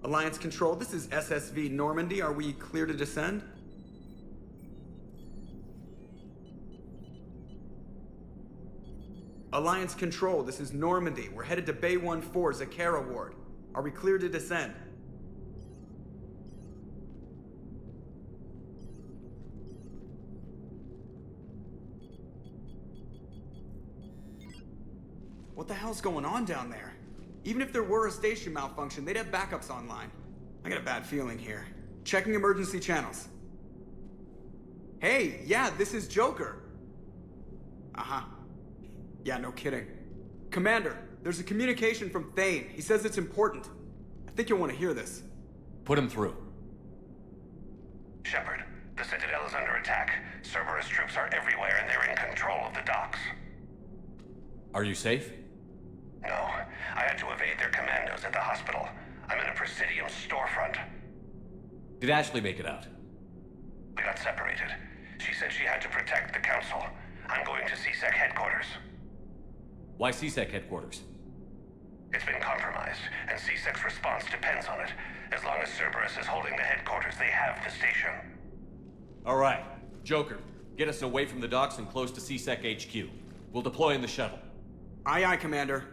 Alliance Control, this is SSV Normandy. Are we clear to descend? Alliance Control, this is Normandy. We're headed to Bay 1-4, Zakara Ward. Are we clear to descend? What the hell's going on down there? Even if there were a station malfunction, they'd have backups online. I got a bad feeling here. Checking emergency channels. Hey, yeah, this is Joker. Uh-huh. Yeah, no kidding. Commander, there's a communication from Thane. He says it's important. I think you'll want to hear this. Put him through. Shepard, the Citadel is under attack. Cerberus troops are everywhere and they're in control of the docks. Are you safe? No, I had to evade their commandos at the hospital. I'm in a Presidium storefront. Did Ashley make it out? We got separated. She said she had to protect the Council. I'm going to CSEC headquarters. Why CSEC headquarters? It's been compromised, and CSEC's response depends on it. As long as Cerberus is holding the headquarters, they have the station. All right. Joker, get us away from the docks and close to CSEC HQ. We'll deploy in the shuttle. Aye, aye, Commander.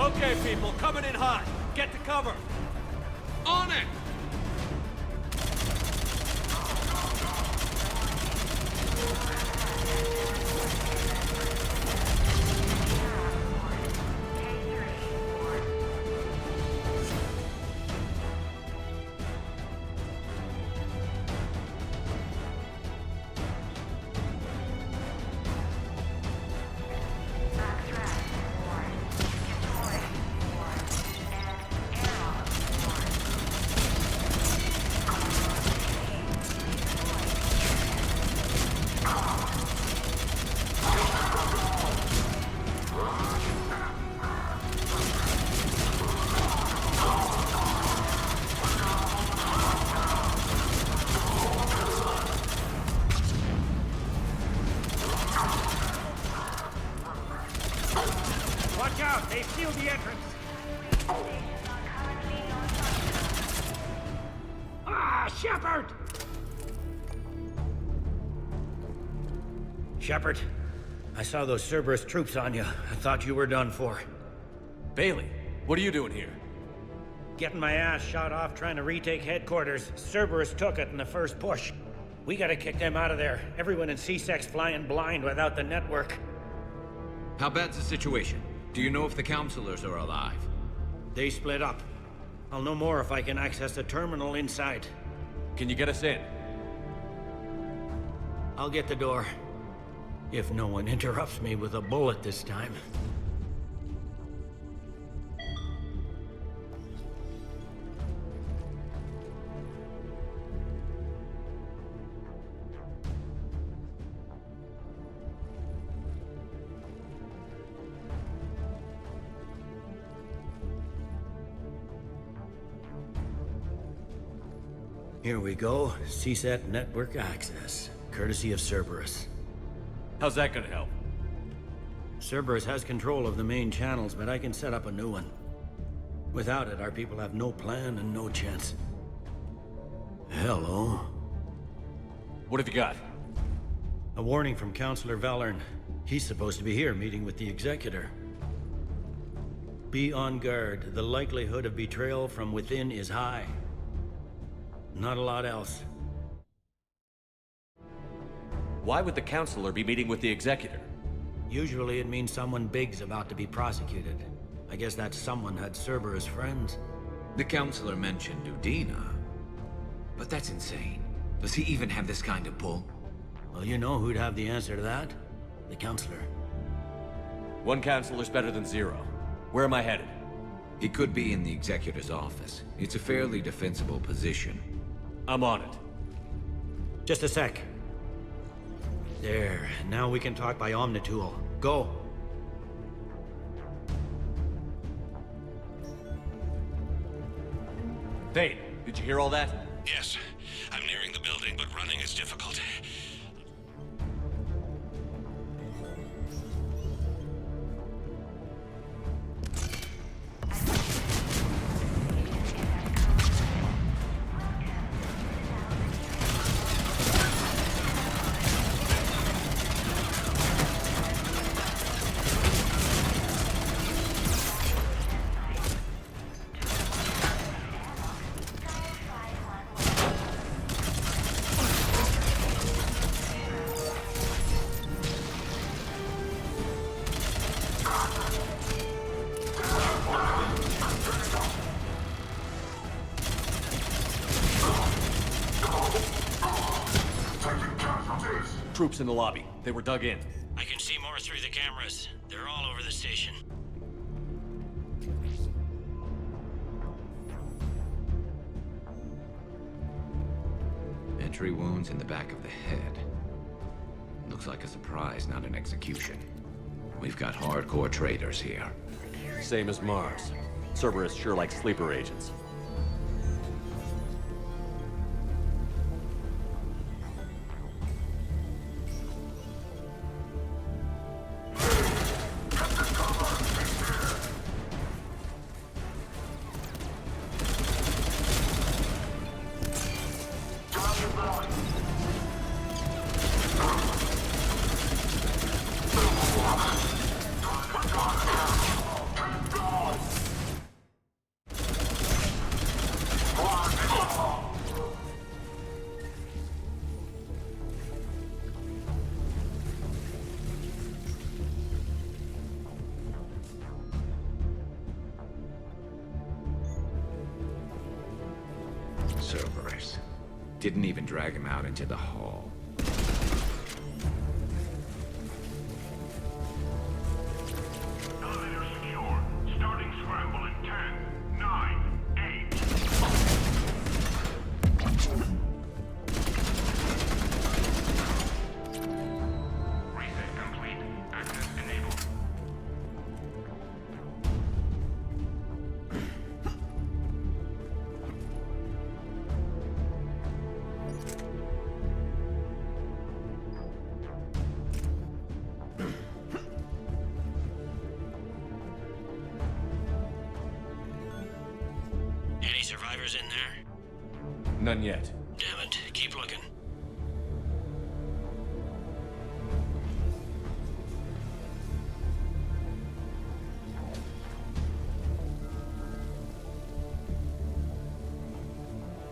Okay, people, coming in hot. Get to cover. On it! Watch out! They sealed the entrance! Ah, Shepard! Shepard, I saw those Cerberus troops on you. I thought you were done for. Bailey, what are you doing here? Getting my ass shot off trying to retake headquarters. Cerberus took it in the first push. We gotta kick them out of there. Everyone in CSEC's flying blind without the network. How bad's the situation? Do you know if the Councilors are alive? They split up. I'll know more if I can access the terminal inside. Can you get us in? I'll get the door. If no one interrupts me with a bullet this time. Here we go. CSET network access, courtesy of Cerberus. How's that gonna help? Cerberus has control of the main channels, but I can set up a new one. Without it, our people have no plan and no chance. Hello. What have you got? A warning from Councilor Valern. He's supposed to be here meeting with the Executor. Be on guard. The likelihood of betrayal from within is high. Not a lot else. Why would the Councilor be meeting with the Executor? Usually it means someone big's about to be prosecuted. I guess that someone had Cerberus friends. The Councilor mentioned Udina. But that's insane. Does he even have this kind of pull? Well, you know who'd have the answer to that? The Councilor. One Councilor's better than zero. Where am I headed? He could be in the Executor's office. It's a fairly defensible position. I'm on it. Just a sec. There, now we can talk by Omnitool. Go! Thane, did you hear all that? Yes, I'm nearing the building, but running is difficult. Troops in the lobby. They were dug in. I can see more through the cameras. They're all over the station. Entry wounds in the back of the head. Looks like a surprise, not an execution. We've got hardcore traitors here. Same as Mars. Cerberus sure likes sleeper agents. Cerberus. Didn't even drag him out into the hall. Elevator secure. Starting scramble in 10, 9, 8. Reset complete. Access enabled. Any survivors in there? None yet. Damn it. Keep looking.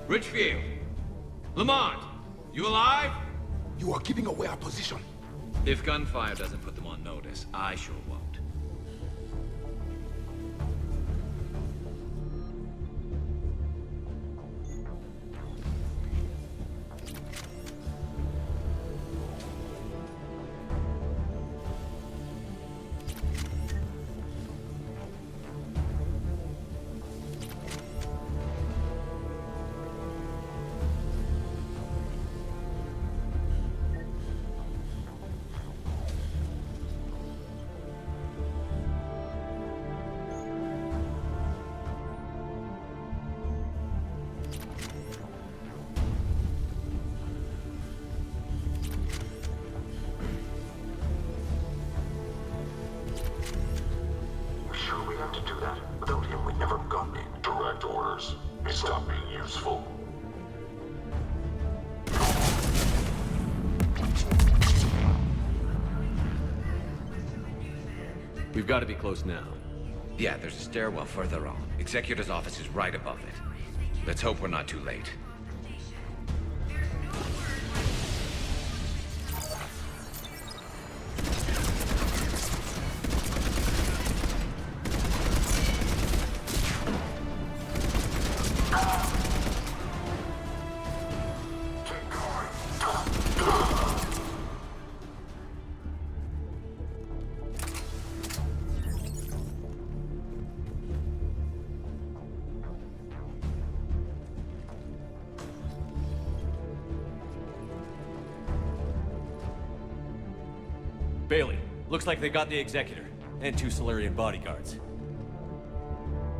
Richfield! Lamont! You alive? You are giving away our position. If gunfire doesn't put them on notice, I sure won't. him to do that. Without him, we'd never gotten in. Direct orders. Stop being useful. We've got to be close now. Yeah, there's a stairwell further on. Executor's office is right above it. Let's hope we're not too late. Bailey, looks like they got the Executor, and 2 Solarian bodyguards.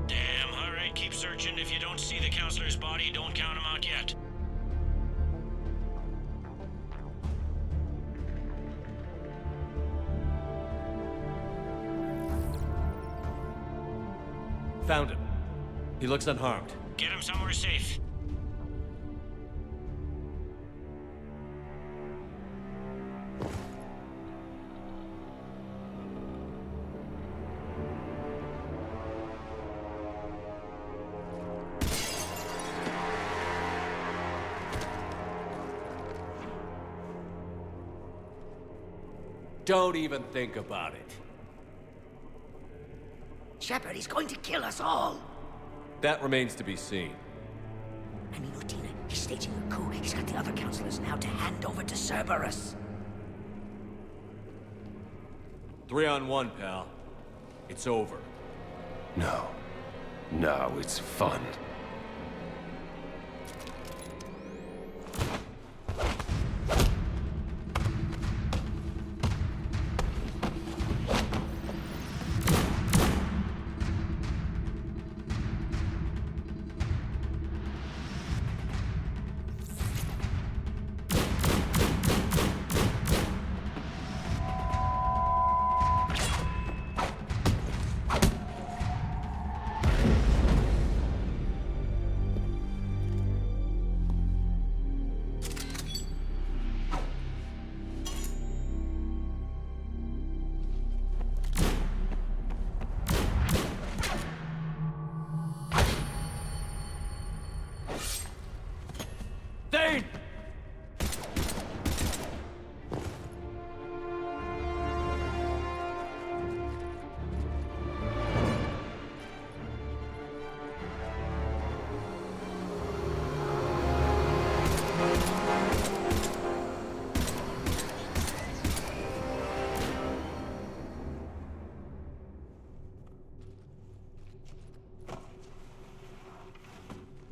Damn, alright, keep searching. If you don't see the Councilor's body, don't count him out yet. Found him. He looks unharmed. Get him somewhere safe. Don't even think about it. Shepard, he's going to kill us all. That remains to be seen. I mean, Udina, he's staging a coup. He's got the other councilors now to hand over to Cerberus. 3-on-1, pal. It's over. No. No, it's fun. Thane!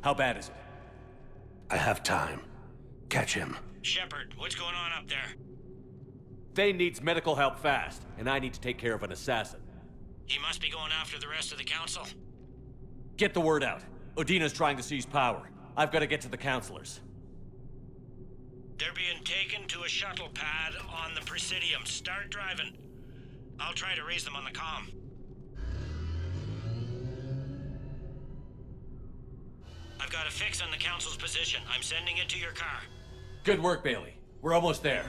How bad is it? I have time. Catch him. Shepard, what's going on up there? Thane needs medical help fast, and I need to take care of an assassin. He must be going after the rest of the council. Get the word out. Udina's trying to seize power. I've got to get to the councilors. They're being taken to a shuttle pad on the Presidium. Start driving. I'll try to raise them on the comm. I've got a fix on the council's position. I'm sending it to your car. Good work, Bailey. We're almost there.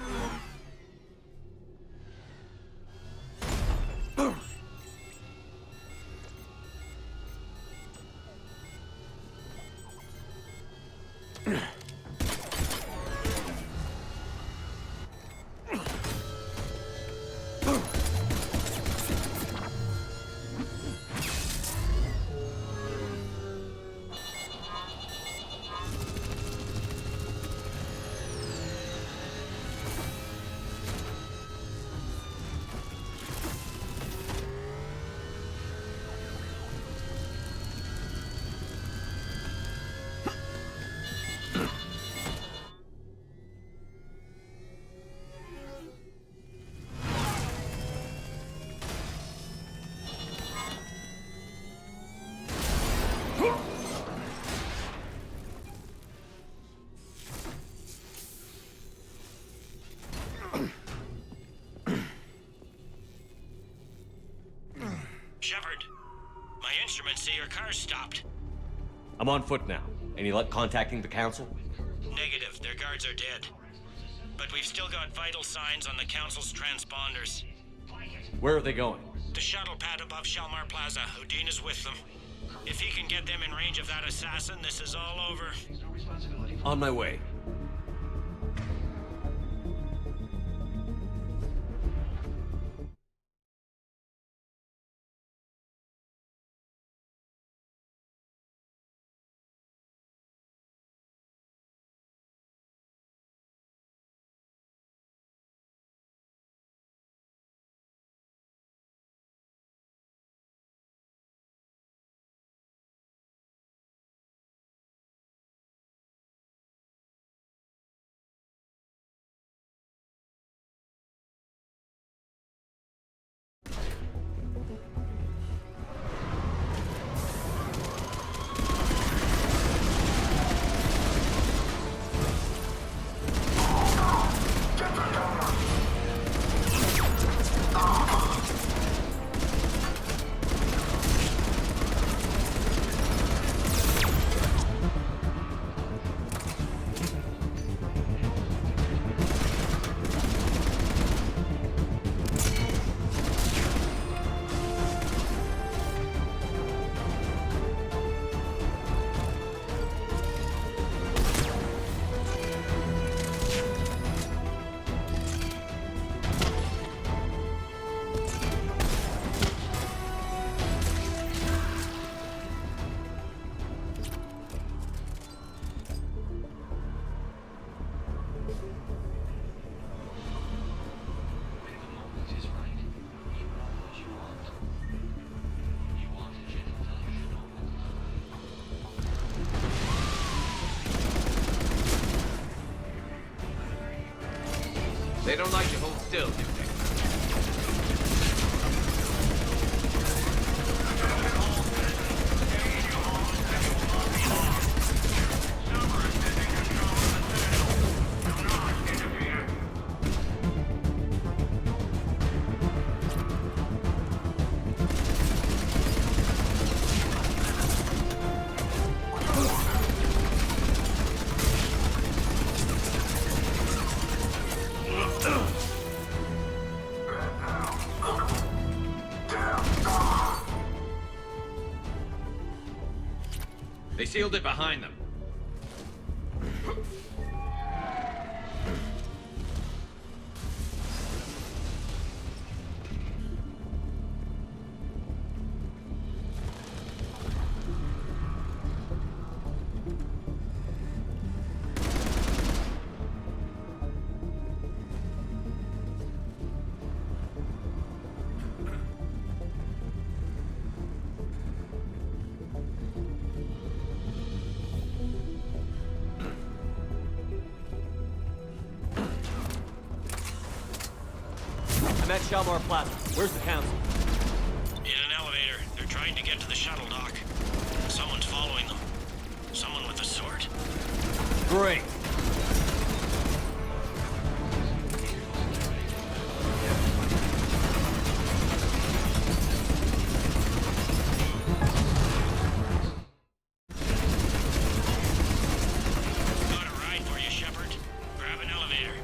car's stopped. I'm on foot now. Any luck contacting the council? Negative. Their guards are dead. But we've still got vital signs on the council's transponders. Where are they going? The shuttle pad above Shalmar Plaza. Udina's with them. If he can get them in range of that assassin, this is all over. On my way. They don't like to hold still, do they? They sealed it behind them. I'm at Shalmar Plaza. Where's the council? In an elevator. They're trying to get to the shuttle dock. Someone's following them. Someone with a sword. Great. Got a ride for you, Shepard. Grab an elevator.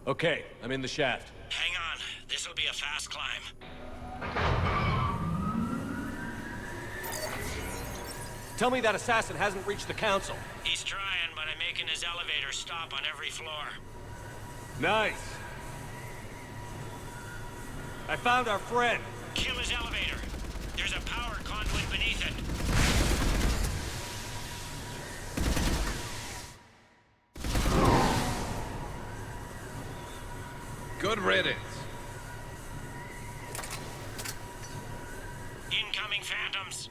Okay, I'm in the shaft. Hang on. This'll be a fast climb. Tell me that assassin hasn't reached the council. He's trying, but I'm making his elevator stop on every floor. Nice. I found our friend. Kill his elevator. There's a power conduit beneath it. Good riddance. Incoming phantoms.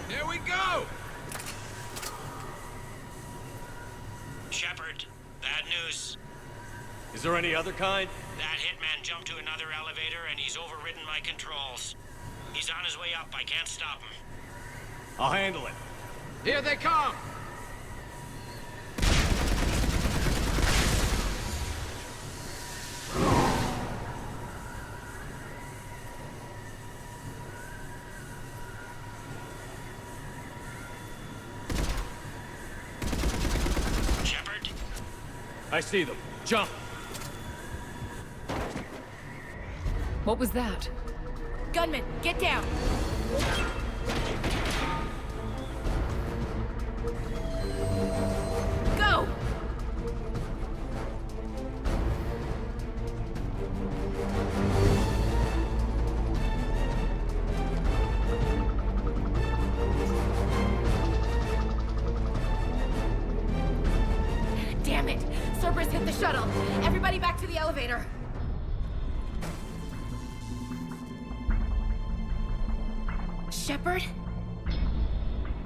Here we go! Shepard, bad news. Is there any other kind? That hitman jumped to another elevator and he's overridden my controls. He's on his way up. I can't stop him. I'll handle it. Here they come! Shepard? I see them. Jump! What was that? Gunman, get down! Go! Damn it! Cerberus hit the shuttle! Everybody back to the elevator! Shepard?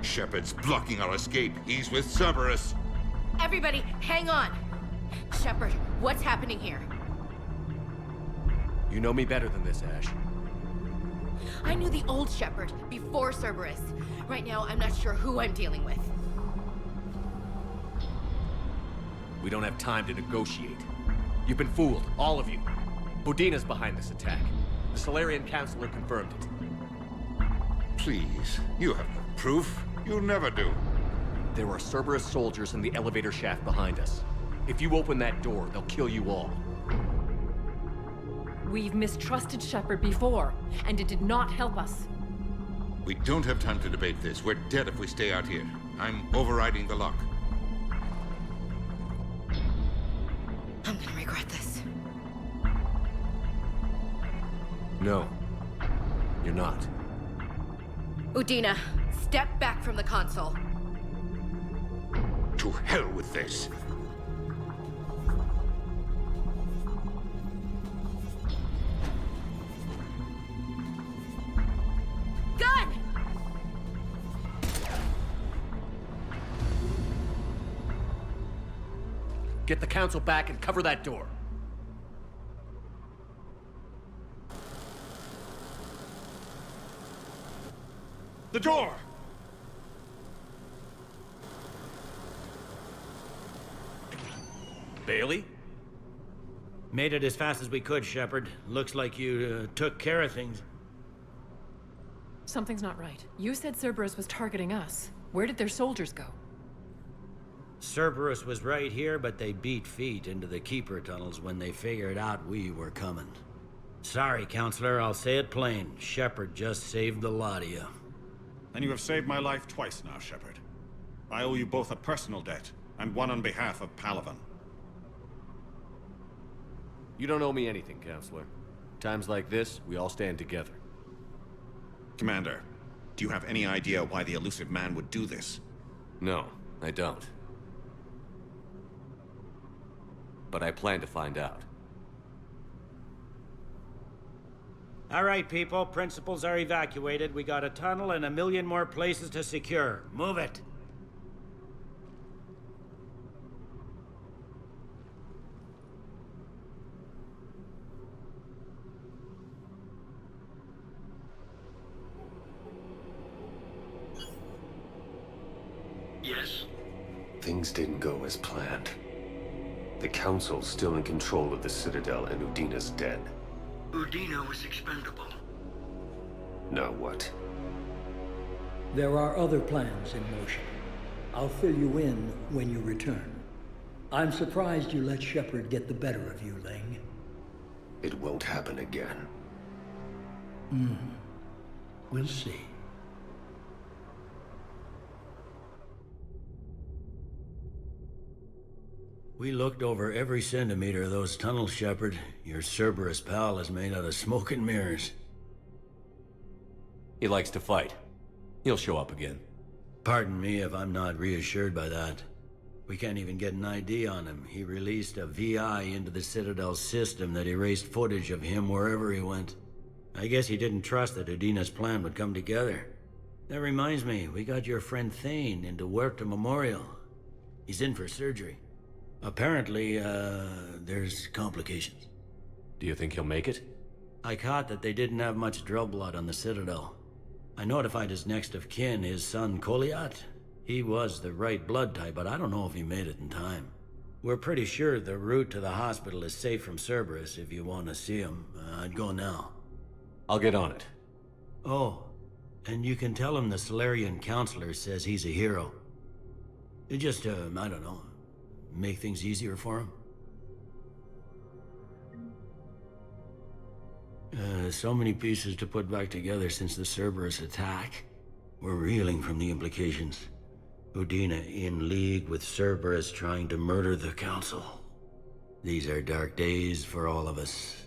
Shepard's blocking our escape. He's with Cerberus. Everybody, hang on! Shepard, what's happening here? You know me better than this, Ash. I knew the old Shepard before Cerberus. Right now, I'm not sure who I'm dealing with. We don't have time to negotiate. You've been fooled, all of you. Udina's behind this attack. The Solarian Councilor confirmed it. Please, you have no proof. You'll never do. There are Cerberus soldiers in the elevator shaft behind us. If you open that door, they'll kill you all. We've mistrusted Shepard before, and it did not help us. We don't have time to debate this. We're dead if we stay out here. I'm overriding the lock. I'm gonna regret this. No, you're not. Udina, step back from the console. To hell with this. Gun! Get the council back and cover that door. The door! Bailey? Made it as fast as we could, Shepard. Looks like you took care of things. Something's not right. You said Cerberus was targeting us. Where did their soldiers go? Cerberus was right here, but they beat feet into the Keeper tunnels when they figured out we were coming. Sorry, Counselor, I'll say it plain. Shepard just saved the lot of you. And you have saved my life twice now, Shepard. I owe you both a personal debt, and one on behalf of Palaven. You don't owe me anything, Counselor. Times like this, we all stand together. Commander, do you have any idea why the elusive man would do this? No, I don't. But I plan to find out. All right, people. Principals are evacuated. We got a tunnel and 1 million more places to secure. Move it. Yes? Things didn't go as planned. The Council's still in control of the Citadel and Udina's dead. Udina was expendable. Now what? There are other plans in motion. I'll fill you in when you return. I'm surprised you let Shepard get the better of you, Ling. It won't happen again. We'll see. We looked over every centimeter of those tunnels, Shepard. Your Cerberus pal is made out of smoke and mirrors. He likes to fight. He'll show up again. Pardon me if I'm not reassured by that. We can't even get an ID on him. He released a VI into the Citadel system that erased footage of him wherever he went. I guess he didn't trust that Udina's plan would come together. That reminds me, we got your friend Thane into Huerta Memorial. He's in for surgery. Apparently, there's complications. Do you think he'll make it? I caught that they didn't have much drill blood on the Citadel. I notified his next of kin, his son Koliat. He was the right blood type, but I don't know if he made it in time. We're pretty sure the route to the hospital is safe from Cerberus if you want to see him. I'd go now. I'll get on it. Oh, and you can tell him the Solarian Councilor says he's a hero. Just, I don't know, make things easier for him. So many pieces to put back together since the Cerberus attack. We're reeling from the implications. Udina in league with Cerberus trying to murder the Council. These are dark days for all of us.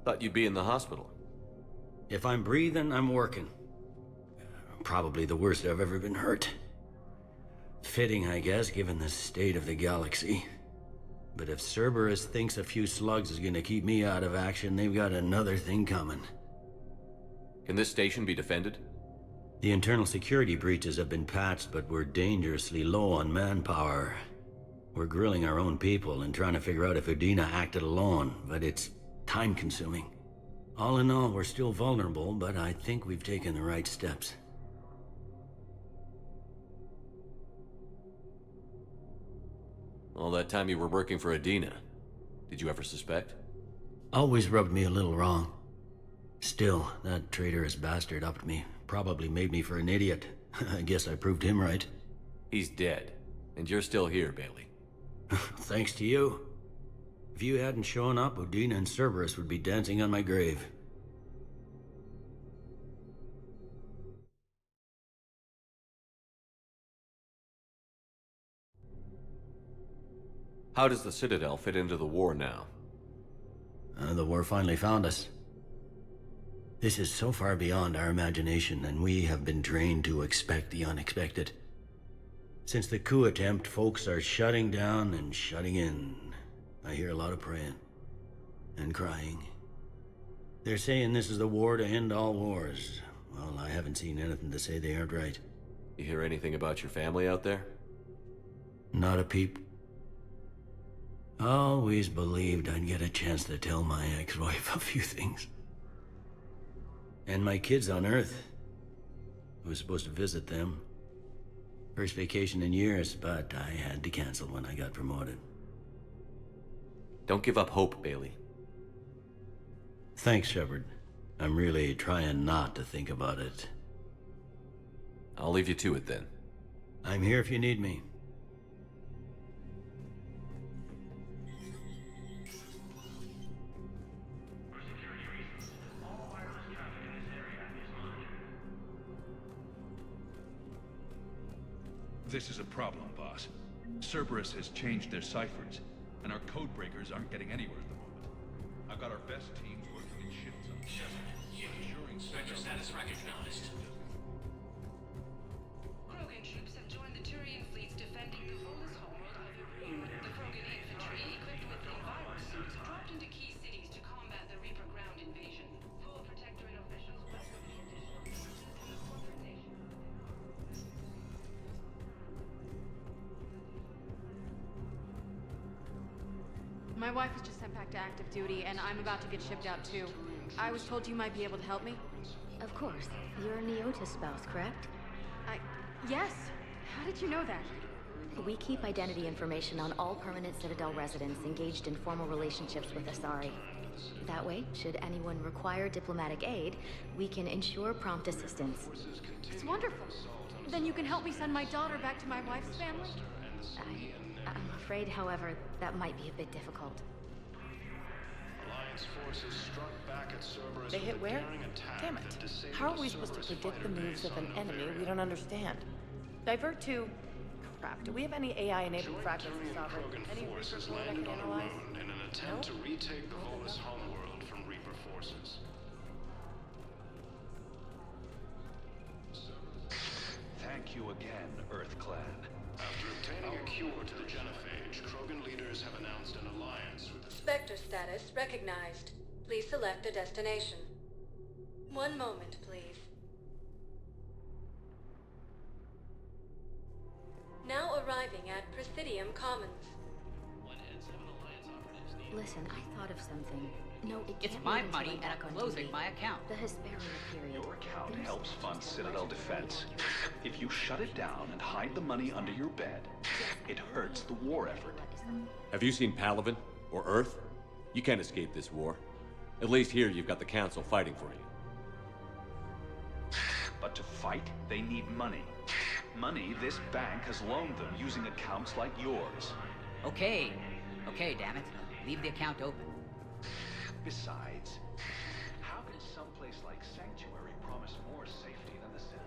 Thought you'd be in the hospital. If I'm breathing, I'm working. Probably the worst I've ever been hurt. Fitting, I guess, given the state of the galaxy. But if Cerberus thinks a few slugs is gonna keep me out of action, they've got another thing coming. Can this station be defended? The internal security breaches have been patched, but we're dangerously low on manpower. We're grilling our own people and trying to figure out if Udina acted alone, but it's time-consuming. All in all, we're still vulnerable, but I think we've taken the right steps. All that time you were working for Udina, did you ever suspect? Always rubbed me a little wrong. Still, that traitorous bastard upped me. Probably made me for an idiot. I guess I proved him right. He's dead, and you're still here, Bailey. Thanks to you. If you hadn't shown up, Udina and Cerberus would be dancing on my grave. How does the Citadel fit into the war now? The war finally found us. This is so far beyond our imagination, and we have been trained to expect the unexpected. Since the coup attempt, folks are shutting down and shutting in. I hear a lot of praying. And crying. They're saying this is the war to end all wars. Well, I haven't seen anything to say they aren't right. You hear anything about your family out there? Not a peep. Always believed I'd get a chance to tell my ex-wife a few things. And my kids on Earth. I was supposed to visit them. First vacation in years, but I had to cancel when I got promoted. Don't give up hope, Bailey. Thanks, Shepard. I'm really trying not to think about it. I'll leave you to it then. I'm here if you need me. This is a problem, boss. Cerberus has changed their ciphers, and our code breakers aren't getting anywhere at the moment. I've got our best teams working in shifts on ensuring Vector status recognized. Krogan troops have joined the Turian fleets defending the oldest homeworld of Avert. The Krogan infantry, equipped with enviro suits, dropped into key cities to combat the Reaper ground invasion. Full Protectorate officials welcome the addition of the corporate nation. My wife was just sent back to active duty, and I'm about to get shipped out too. I was told you might be able to help me. Of course. You're Neota's spouse, correct? Yes. How did you know that? We keep identity information on all permanent Citadel residents engaged in formal relationships with Asari. That way, should anyone require diplomatic aid, we can ensure prompt assistance. It's wonderful. Then you can help me send my daughter back to my wife's family? I'm afraid, however, that might be a bit difficult. Alliance forces struck back at Cerberus. They hit where? Damn it. How are we supposed to predict the moves of an enemy we don't understand? Divert to Crap, do we have any AI-enabled fragments of Sovereign? Any Forces Reaper landed that on can the analyze? moon in an attempt to retake the Volus homeworld from Reaper forces. Thank you again, Earth Clan. After obtaining a cure to the genophage, Krogan leaders have announced an alliance with the... Spectre status recognized. Please select a destination. One moment, please. Now arriving at Presidium Commons. Listen, I thought of something. No, it It's can't my wait until money, I'm and back I'm on closing duty. my account. The Hesperia period. Your account helps fund Citadel defense. If you shut it down and hide the money under your bed, it hurts the war effort. Have you seen Palaven? Or Earth? You can't escape this war. At least here you've got the Council fighting for you. But to fight, they need money. Money this bank has loaned them using accounts like yours. Okay, damn it. Leave the account open. Besides, how can someplace like Sanctuary promise more safety than the Citadel?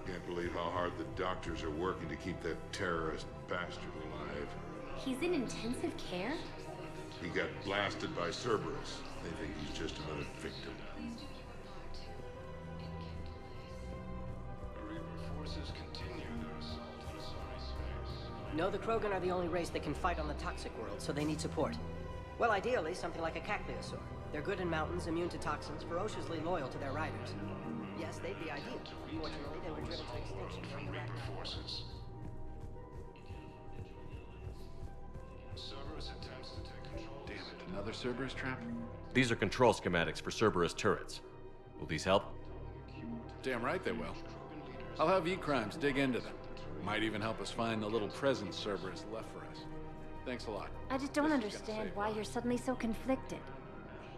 Can't believe how hard the doctors are working to keep that terrorist bastard alive. He's in intensive care? He got blasted by Cerberus. They think he's just another victim. Forces continue their assault on Asari space. No, the Krogan are the only race that can fight on the toxic world, so they need support. Well, ideally, something like a cacliosaur. They're good in mountains, immune to toxins, ferociously loyal to their riders. Yes, they'd be ideal. Fortunately, they were driven to extinction from the Reaper forces. Cerberus attempts to take control. Damn it, another Cerberus trap? These are control schematics for Cerberus turrets. Will these help? Damn right they will. I'll have E-Crimes dig into them. Might even help us find the little present Cerberus left for us. Thanks a lot. I just don't understand why you're suddenly so conflicted.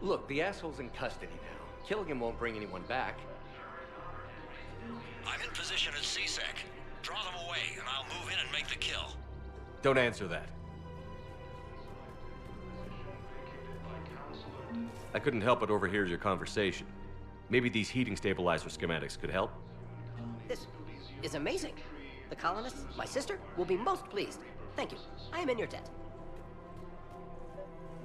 Look, the asshole's in custody now. Killing him won't bring anyone back. I'm in position at CSEC. Draw them away, and I'll move in and make the kill. Don't answer that. I couldn't help but overhear your conversation. Maybe these heating stabilizer schematics could help? This is amazing. The colonists, my sister, will be most pleased. Thank you. I am in your debt.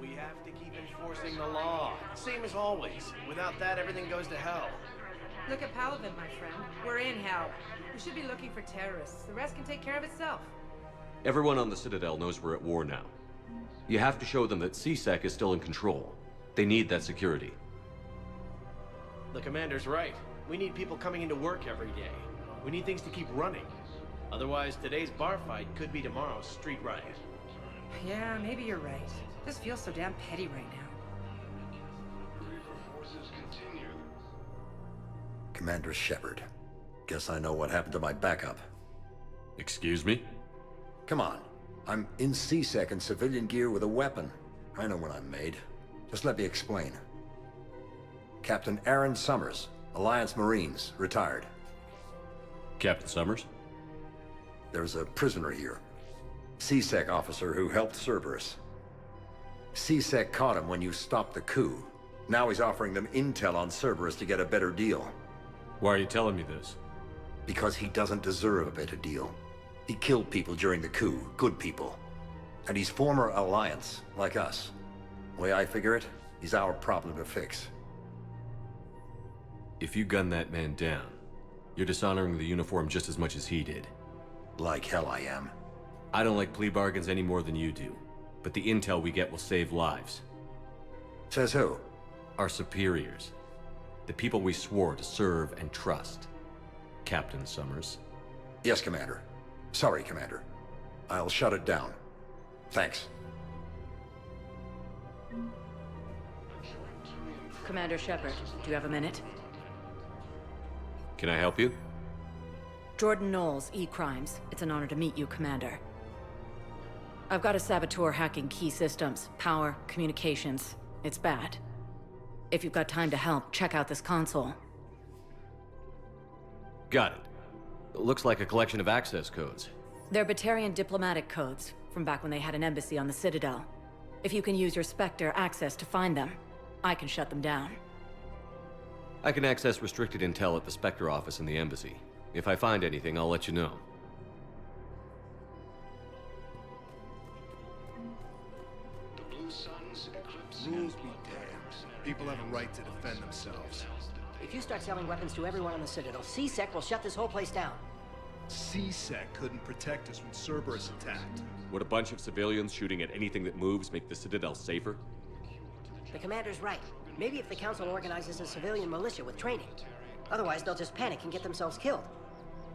We have to keep enforcing the law. Same as always. Without that, everything goes to hell. Look at Palaven, my friend. We're in hell. We should be looking for terrorists. The rest can take care of itself. Everyone on the Citadel knows we're at war now. You have to show them that CSEC is still in control. They need that security. The commander's right. We need people coming into work every day. We need things to keep running. Otherwise, today's bar fight could be tomorrow's street riot. Yeah, maybe you're right. This feels so damn petty right now. Forces continue. Commander Shepard. Guess I know what happened to my backup. Excuse me? Come on. I'm in CSEC in civilian gear with a weapon. I know what I'm made. Just let me explain. Captain Aaron Summers, Alliance Marines, retired. Captain Summers? There's a prisoner here. CSEC officer who helped Cerberus. CSEC caught him when you stopped the coup. Now he's offering them intel on Cerberus to get a better deal. Why are you telling me this? Because he doesn't deserve a better deal. He killed people during the coup, good people. And he's former Alliance, like us. The way I figure it, he's our problem to fix. If you gun that man down, you're dishonoring the uniform just as much as he did. Like hell I am. I don't like plea bargains any more than you do, but the intel we get will save lives. Says who? Our superiors. The people we swore to serve and trust. Captain Summers. Yes, Commander. Sorry, Commander. I'll shut it down. Thanks. Commander Shepard, do you have a minute? Can I help you? Jordan Knowles, E-Crimes. It's an honor to meet you, Commander. I've got a saboteur hacking key systems, power, communications. It's bad. If you've got time to help, check out this console. Got it. Looks like a collection of access codes. They're Batarian diplomatic codes, from back when they had an embassy on the Citadel. If you can use your Spectre access to find them, I can shut them down. I can access restricted intel at the Spectre office in the embassy. If I find anything, I'll let you know. Rules be damned. People have a right to defend themselves. If you start selling weapons to everyone on the Citadel, CSEC will shut this whole place down. CSEC couldn't protect us when Cerberus attacked. Would a bunch of civilians shooting at anything that moves make the Citadel safer? The commander's right. Maybe if the Council organizes a civilian militia with training. Otherwise, they'll just panic and get themselves killed.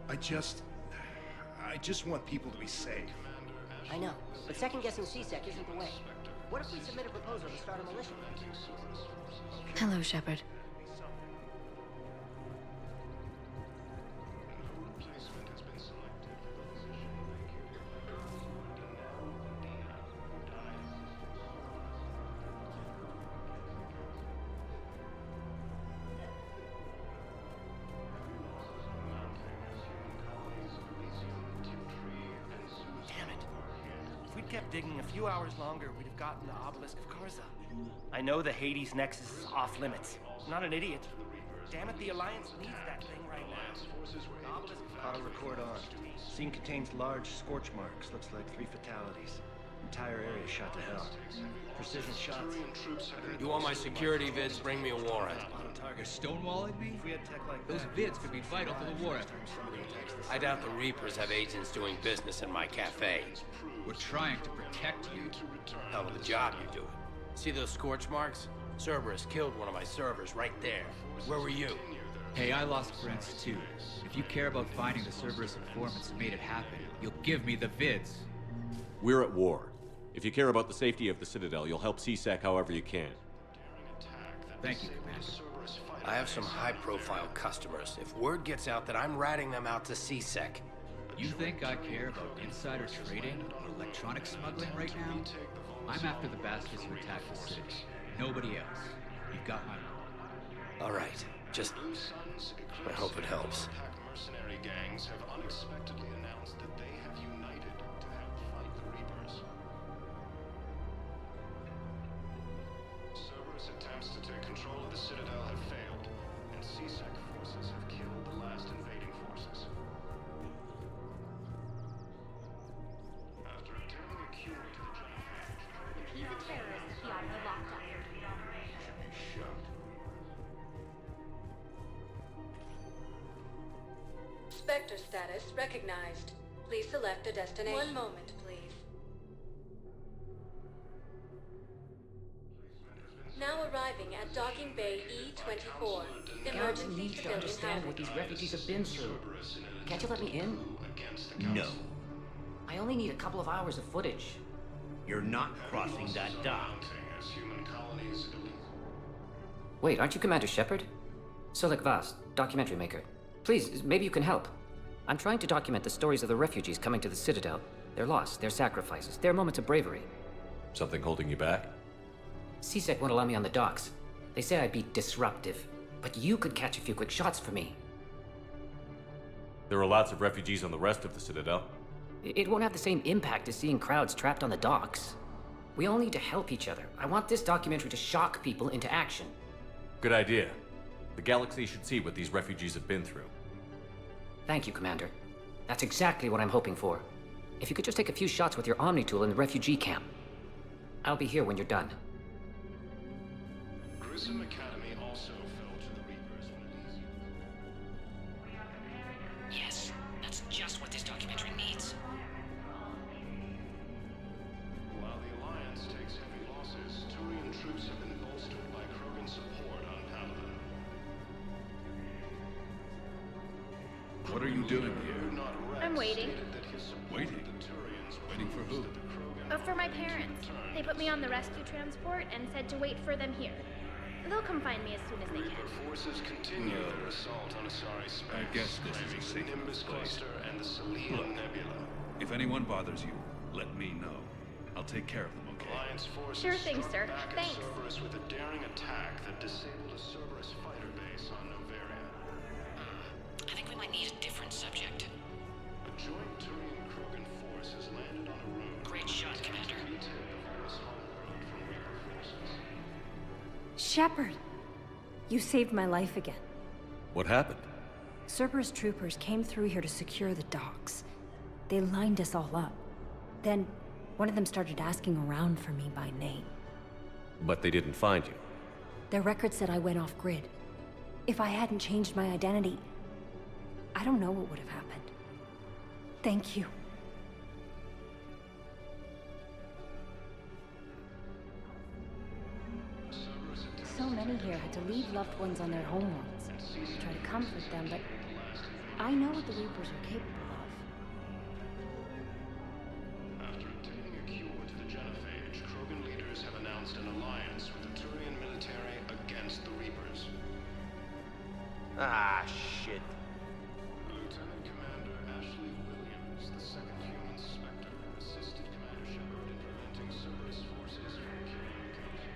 I just want people to be safe. I know, but second-guessing CSEC isn't the way. What if we submit a proposal to start a militia? Hello, Shepard. Kept digging a few hours longer, we'd have gotten the obelisk of Karza. I know the Hades Nexus is off limits. I'm not an idiot. Damn it, the Alliance needs that thing right now. Auto record on. Scene contains large scorch marks. Looks like 3 fatalities. Entire area shot to hell. Precision shots. You want my security vids? Bring me a warrant. You're stonewalling me? If we had tech like those vids could be vital for the war effort. I doubt the Reapers have agents doing business in my cafe. We're trying to protect you. Hell of a job you're doing. See those scorch marks? Cerberus killed one of my servers right there. Where were you? Hey, I lost friends too. If you care about finding the Cerberus informants who made it happen, you'll give me the vids. We're at war. If you care about the safety of the Citadel, you'll help CSEC however you can. Thank you, Commander. I have some high-profile customers. If word gets out that I'm ratting them out to CSEC. You think I care about insider trading or electronic smuggling right now? I'm after the bastards who attacked the city. Nobody else. You've got my word. All right. Just... I hope it helps. Mercenary gangs have unexpectedly announced that they have united to help fight the Reapers. Cerberus attempts to take control of the Citadel have failed, and CSEC forces have killed the last invading forces. After obtaining a cure to the genophage, He's a terrorist. He ought to be locked up. Spectre status recognized. Please select a destination. One moment, please. Now arriving at docking bay E-24. Galaxy needs to understand what these refugees have been through. Can't you let me in? No. I only need a couple of hours of footage. You're not crossing that dock. Wait, aren't you Commander Shepard? Solek Vast, documentary maker. Please, maybe you can help. I'm trying to document the stories of the refugees coming to the Citadel. Their loss, their sacrifices, their moments of bravery. Something holding you back? CSEC won't allow me on the docks. They say I'd be disruptive. But you could catch a few quick shots for me. There are lots of refugees on the rest of the Citadel. It won't have the same impact as seeing crowds trapped on the docks. We all need to help each other. I want this documentary to shock people into action. Good idea. The galaxy should see what these refugees have been through. Thank you, Commander. That's exactly what I'm hoping for. If you could just take a few shots with your Omni tool in the refugee camp. I'll be here when you're done. Grissom Academy also fell to the Reapers when it Yes, that's just what this documentary needs. While the Alliance takes heavy losses, Turian troops have been bolstered by Krogan support on Paladin. What are you doing here? I'm waiting. Waiting? Waiting for who? For my parents. They put me on the rescue transport and said to wait for them here. They'll come find me as soon as they can. Forces continue their assault on Asari space. I guess this is a safe Nimbus place. Cluster and the Selenium Nebula. If anyone bothers you, let me know. I'll take care of them, okay? Alliance forces Sure thing, struck sir. back at Thanks. Cerberus with a daring attack that disabled a Cerberus fighter base on Noveria. I think we might need a different subject. A joint Turian Krogan force has landed on a road. Great shot, Commander. Shepard, You saved my life again. What happened? Cerberus troopers came through here to secure the docks. They lined us all up. Then, one of them started asking around for me by name. But they didn't find you. Their record said I went off-grid. If I hadn't changed my identity, I don't know what would have happened. Thank you. So many here had to leave loved ones on their homeworlds. Try to comfort them, but I know what the Reapers are capable of. After obtaining a cure to the genophage, Krogan leaders have announced an alliance with the Turian military against the Reapers. Ah, shit. Lieutenant Commander Ashley Williams, the second human Spectre, assisted Commander Shepard in preventing Cerberus forces from killing the Council.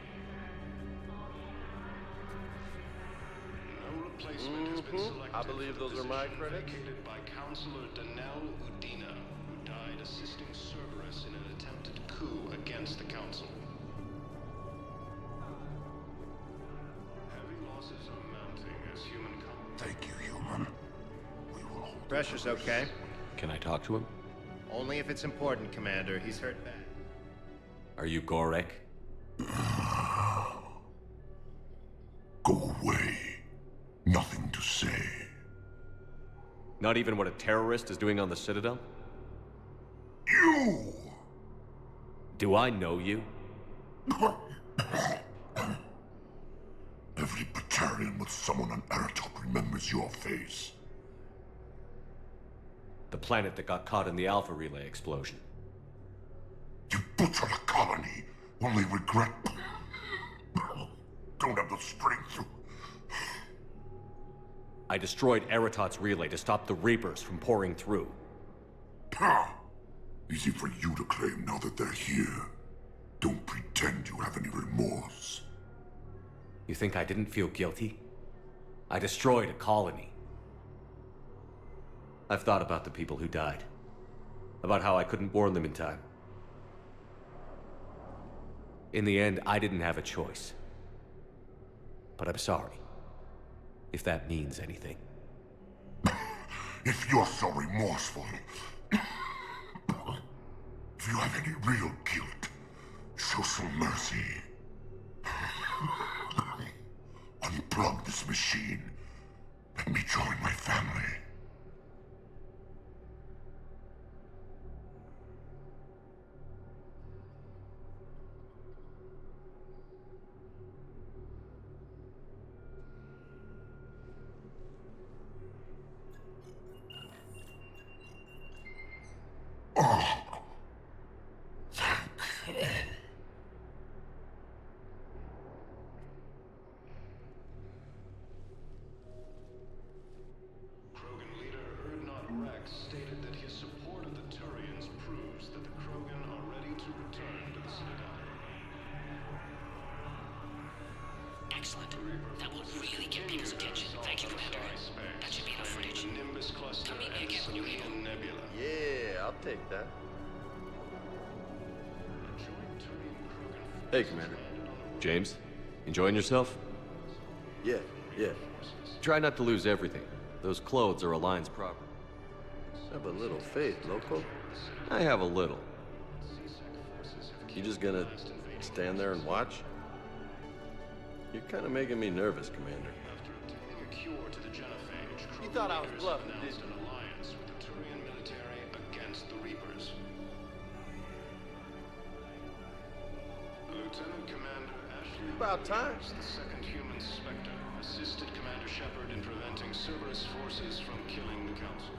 No replacement has been selected. I believe those are my credits. Vacated by Councilor Udina, who died assisting Cerberus in an attempted coup against the Council. Heavy losses are mounting as Human Councilor. Thank you, Human. We will hold. Pressure's okay. Can I talk to him? Only if it's important, Commander. He's hurt bad. Are you Gorek? Go away. Nothing to say. Not even what a terrorist is doing on the Citadel? You! Do I know you? Every Batarian with someone on Aratok remembers your face. The planet that got caught in the Alpha Relay explosion. You butchered a colony, only regret... Don't have the strength to... I destroyed Eratot's relay to stop the Reapers from pouring through. Easy for you to claim now that they're here. Don't pretend you have any remorse. You think I didn't feel guilty? I destroyed a colony. I've thought about the people who died. About how I couldn't warn them in time. In the end, I didn't have a choice. But I'm sorry. If that means anything. If you're so remorseful, if you have any real guilt, show some mercy. Unplug this machine. Let me join my family. Stated that his support of the Turians proves that the Krogan are ready to return to the Citadel. Excellent. That will really get people's attention. Thank you, Commander. That should be enough footage. Nimbus cluster Come meet me again when you're able. Nebula. Yeah, I'll take that. Hey, Commander. James, enjoying yourself? Yeah. Try not to lose everything. Those clothes are Alliance property. Have a little faith, local. I have a little. You just gonna stand there and watch? You're kind of making me nervous, Commander. You thought I was bluffing, didn't you? An alliance with the Turian military against the Reapers. Lieutenant Commander Ashley About time. the second human Spectre, assisted Commander Shepard in preventing Cerberus forces from killing the Council.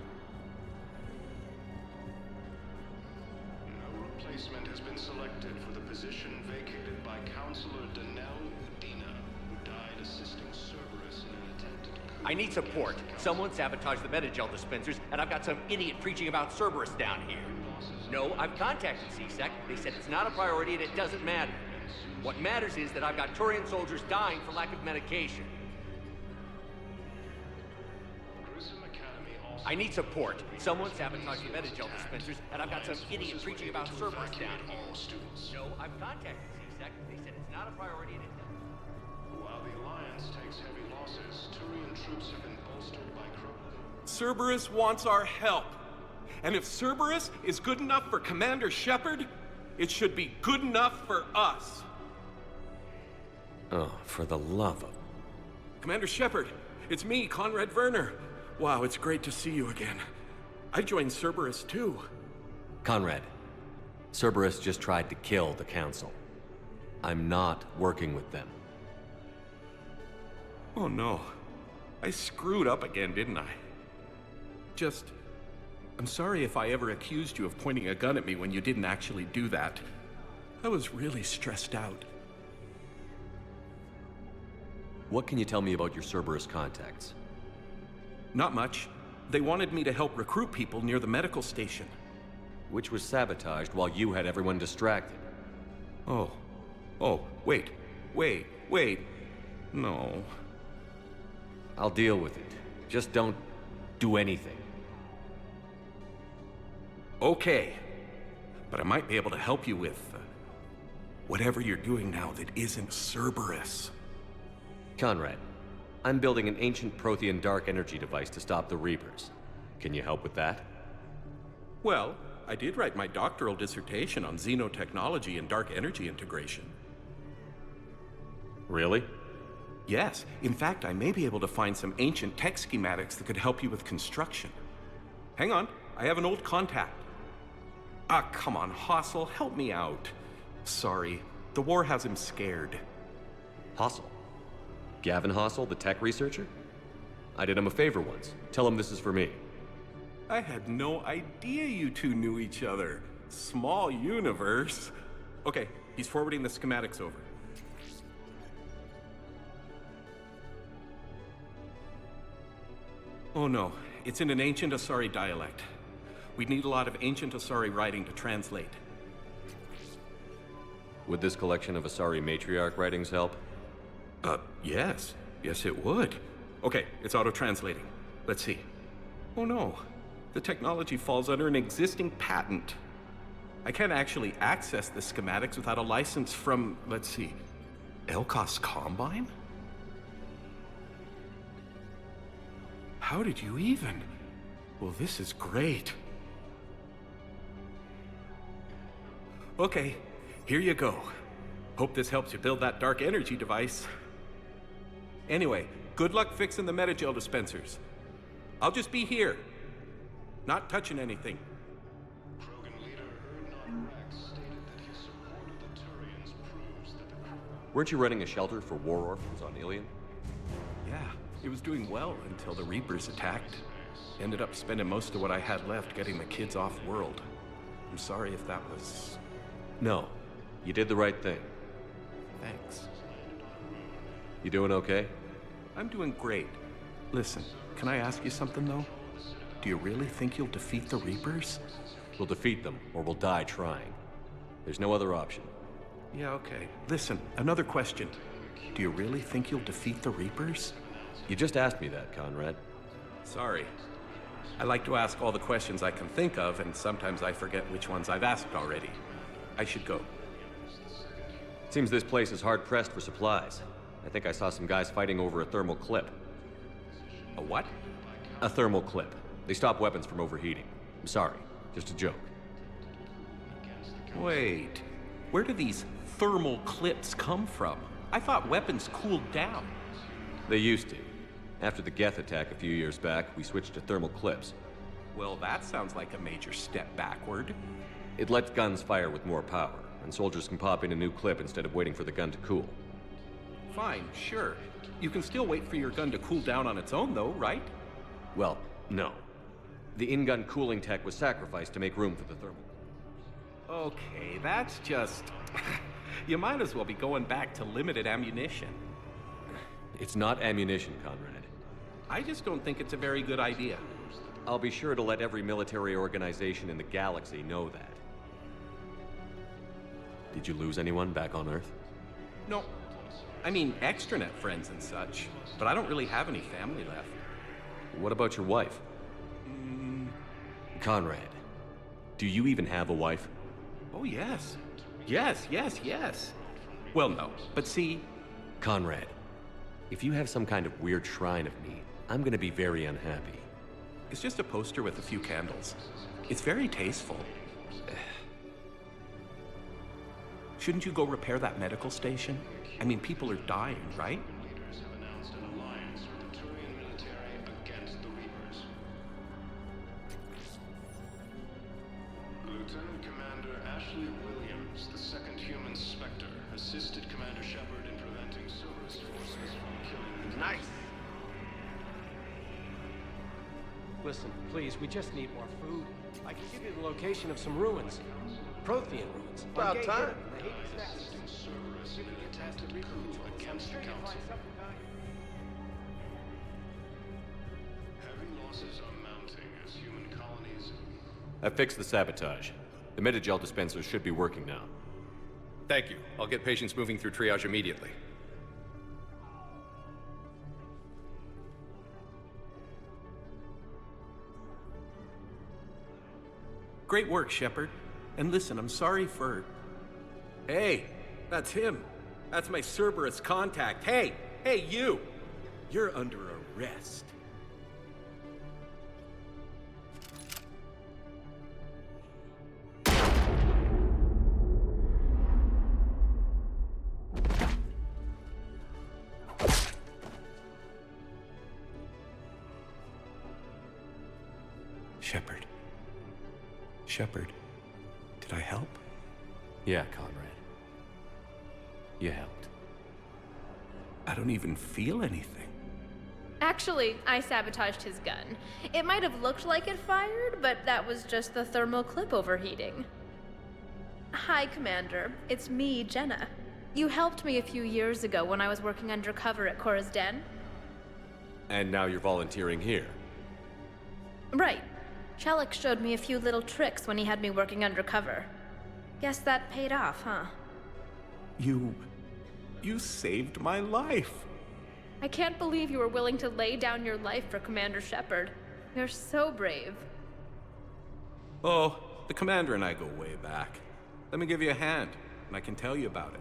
No replacement has been selected for the position vacated by Councilor Udina, who died assisting Cerberus in an attempted coup. I need support. Someone sabotaged the Metagel dispensers, and I've got some idiot preaching about Cerberus down here. No, I've contacted CSEC. They said it's not a priority and it doesn't matter. What matters is that I've got Turian soldiers dying for lack of medication. I need support. Someone sabotaged the Metagel dispensers, and I've got some idiot preaching about Cerberus down here. No, I've contacted CSEC. They said it's not a priority and it doesn't. While the Alliance takes heavy losses, Turian troops have been bolstered by Krogan. Cerberus wants our help. And if Cerberus is good enough for Commander Shepard, it should be good enough for us. Oh, for the love of... Commander Shepard, it's me, Conrad Werner. Wow, it's great to see you again. I joined Cerberus too. Conrad, Cerberus just tried to kill the Council. I'm not working with them. Oh no. I screwed up again, didn't I? I'm sorry if I ever accused you of pointing a gun at me when you didn't actually do that. I was really stressed out. What can you tell me about your Cerberus contacts? Not much. They wanted me to help recruit people near the medical station. Which was sabotaged while you had everyone distracted. Oh, wait. No. I'll deal with it. Just don't do anything. Okay. But I might be able to help you with whatever you're doing now that isn't Cerberus. Conrad, I'm building an ancient Prothean dark energy device to stop the Reapers. Can you help with that? Well, I did write my doctoral dissertation on xenotechnology and dark energy integration. Really? Yes. In fact, I may be able to find some ancient tech schematics that could help you with construction. Hang on, I have an old contact. Ah, come on, Hossel, help me out. Sorry, the war has him scared. Hossel? Gavin Hossel, the tech researcher? I did him a favor once. Tell him this is for me. I had no idea you two knew each other. Small universe. Okay, he's forwarding the schematics over. Oh no, it's in an ancient Asari dialect. We'd need a lot of ancient Asari writing to translate. Would this collection of Asari matriarch writings help? Yes. Yes, it would. Okay, it's auto-translating. Let's see. Oh no, the technology falls under an existing patent. I can't actually access the schematics without a license from, let's see, Elkos Combine? How did you even? Well, this is great. Okay, here you go. Hope this helps you build that dark energy device. Anyway, good luck fixing the metagel dispensers. I'll just be here. Not touching anything. Krogan leader Erdnot Rex stated that his support of the Turians proves that the Weren't you running a shelter for war orphans on Ilion? Yeah, it was doing well until the Reapers attacked. Ended up spending most of what I had left getting the kids off-world. I'm sorry if that was... No, you did the right thing. Thanks. You doing okay? I'm doing great. Listen, can I ask you something, though? Do you really think you'll defeat the Reapers? We'll defeat them, or we'll die trying. There's no other option. Yeah, okay. Listen, another question. Do you really think you'll defeat the Reapers? You just asked me that, Conrad. Sorry. I like to ask all the questions I can think of, and sometimes I forget which ones I've asked already. I should go. Seems this place is hard-pressed for supplies. I think I saw some guys fighting over a thermal clip. A what? A thermal clip. They stop weapons from overheating. I'm sorry, just a joke. Wait, where do these thermal clips come from? I thought weapons cooled down. They used to. After the Geth attack a few years back, we switched to thermal clips. Well, that sounds like a major step backward. It lets guns fire with more power, and soldiers can pop in a new clip instead of waiting for the gun to cool. Fine, sure. You can still wait for your gun to cool down on its own, though, right? Well, no. The in-gun cooling tech was sacrificed to make room for the thermal. Okay, that's just... You might as well be going back to limited ammunition. It's not ammunition, Conrad. I just don't think it's a very good idea. I'll be sure to let every military organization in the galaxy know that. Did you lose anyone back on Earth? No. I mean, extranet friends and such, but I don't really have any family left. What about your wife? Conrad, do you even have a wife? Oh, yes. Yes. Well, no, but see... Conrad, If you have some kind of weird shrine of me, I'm gonna be very unhappy. It's just a poster with a few candles. It's very tasteful. Shouldn't you go repair that medical station? I mean, people are dying, right? Leaders have announced an alliance with the Turian military against the Reapers. Lieutenant Commander Ashley Williams, the second human Spectre, assisted Commander Shepard in preventing Cerberus forces from killing the Nice! Listen, please, we just need more food. I can give you the location of some ruins. Prothean ruins. About time. assisting Cerberus in an attempted coup against the Council. Heavy losses are mounting as human colonies. I fixed the sabotage. The metagel dispensers should be working now. Thank you. I'll get patients moving through triage immediately. Great work, Shepard. And listen, I'm sorry for... Hey, that's him. That's my Cerberus contact. Hey, you! You're under arrest. Shepard, did I help? Yeah, Conrad. You helped. I don't even feel anything. Actually, I sabotaged his gun. It might have looked like it fired, but that was just the thermal clip overheating. Hi, Commander. It's me, Jenna. You helped me a few years ago when I was working undercover at Cora's Den. And now you're volunteering here. Right. Shellick showed me a few little tricks when he had me working undercover. Guess that paid off, huh? You saved my life. I can't believe you were willing to lay down your life for Commander Shepard. You're so brave. Oh, the Commander and I go way back. Let me give you a hand, and I can tell you about it.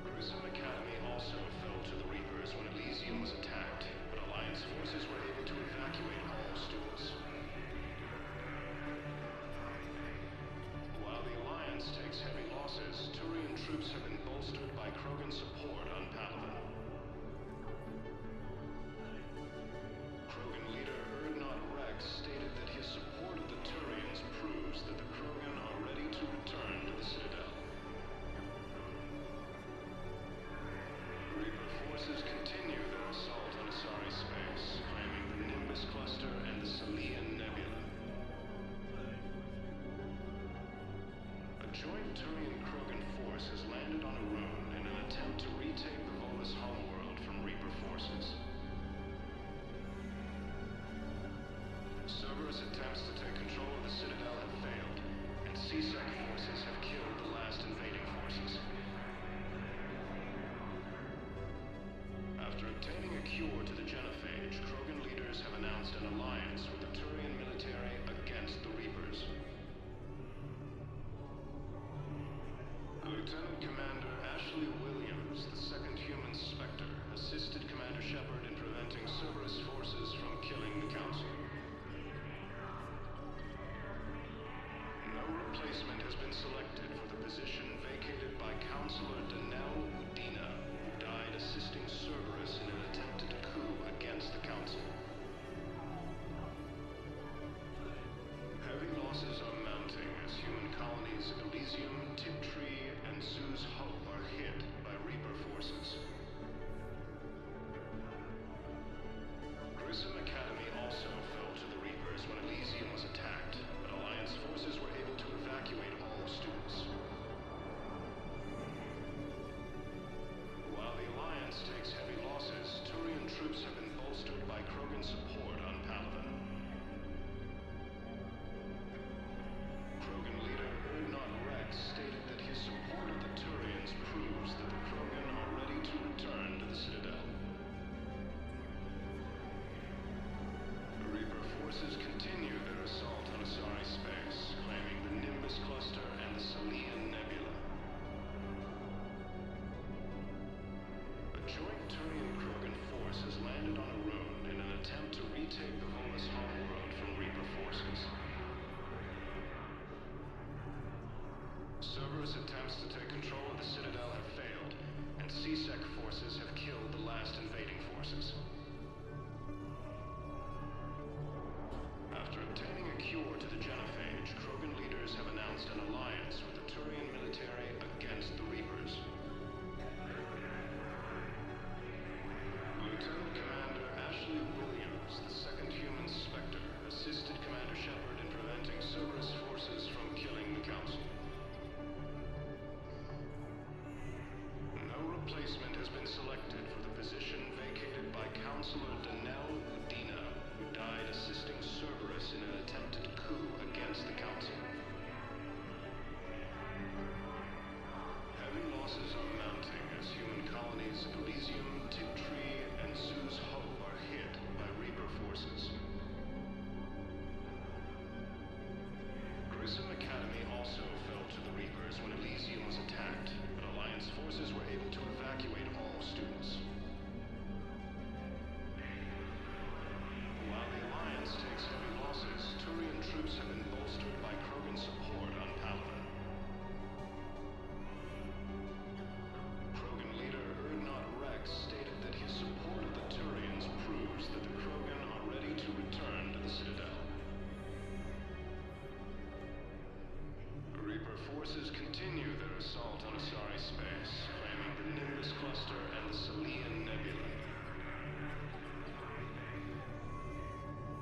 Grissom Academy also fell to the Reapers when Elysium was attacked, but Alliance forces were able to evacuate all stores. While the Alliance takes heavy losses, Turian troops have been bolstered by Krogan support on Palaven. Krogan leader Erdnot Rex stated that his support of the Turians proves that the Krogan are ready to return to the Citadel. Reaper forces continue their assault on Asari space, claiming the Nimbus Cluster and the Salian Nebula. A joint Turian-Krogan force has landed on Arun in an attempt to retake the Volus homeworld from Reaper forces. Cerberus attempts to take control of the Citadel have failed, and CSEC forces have killed the last invading forces. After obtaining a cure to the genophage, Krogan leaders have announced an alliance with the Turian military against the Reapers. Lieutenant Commander Ashley Williams, the second human Spectre, assisted Commander Shepard in preventing Cerberus forces from killing the Council. No replacement has replacement has been selected for the position vacated by Councilor Udina, who died assisting Cerberus in an attempted coup against the Council. Heavy losses are mounting as human colonies Elysium, Tiptree, and Zeus Hope are hit by Reaper forces. Grissom Academy also fell to the Reapers when Elysium was attacked, but Alliance forces were able to evacuate all students. While the Alliance takes heavy losses, Turian troops have been bolstered by Krogan support on Palaven. Krogan leader Urdnot Rex stated that his support of the Turians proves that the Krogan are ready to return to the Citadel. Reaper forces continue their assault on Asari space, claiming the Nimbus Cluster and the Salian Nebula.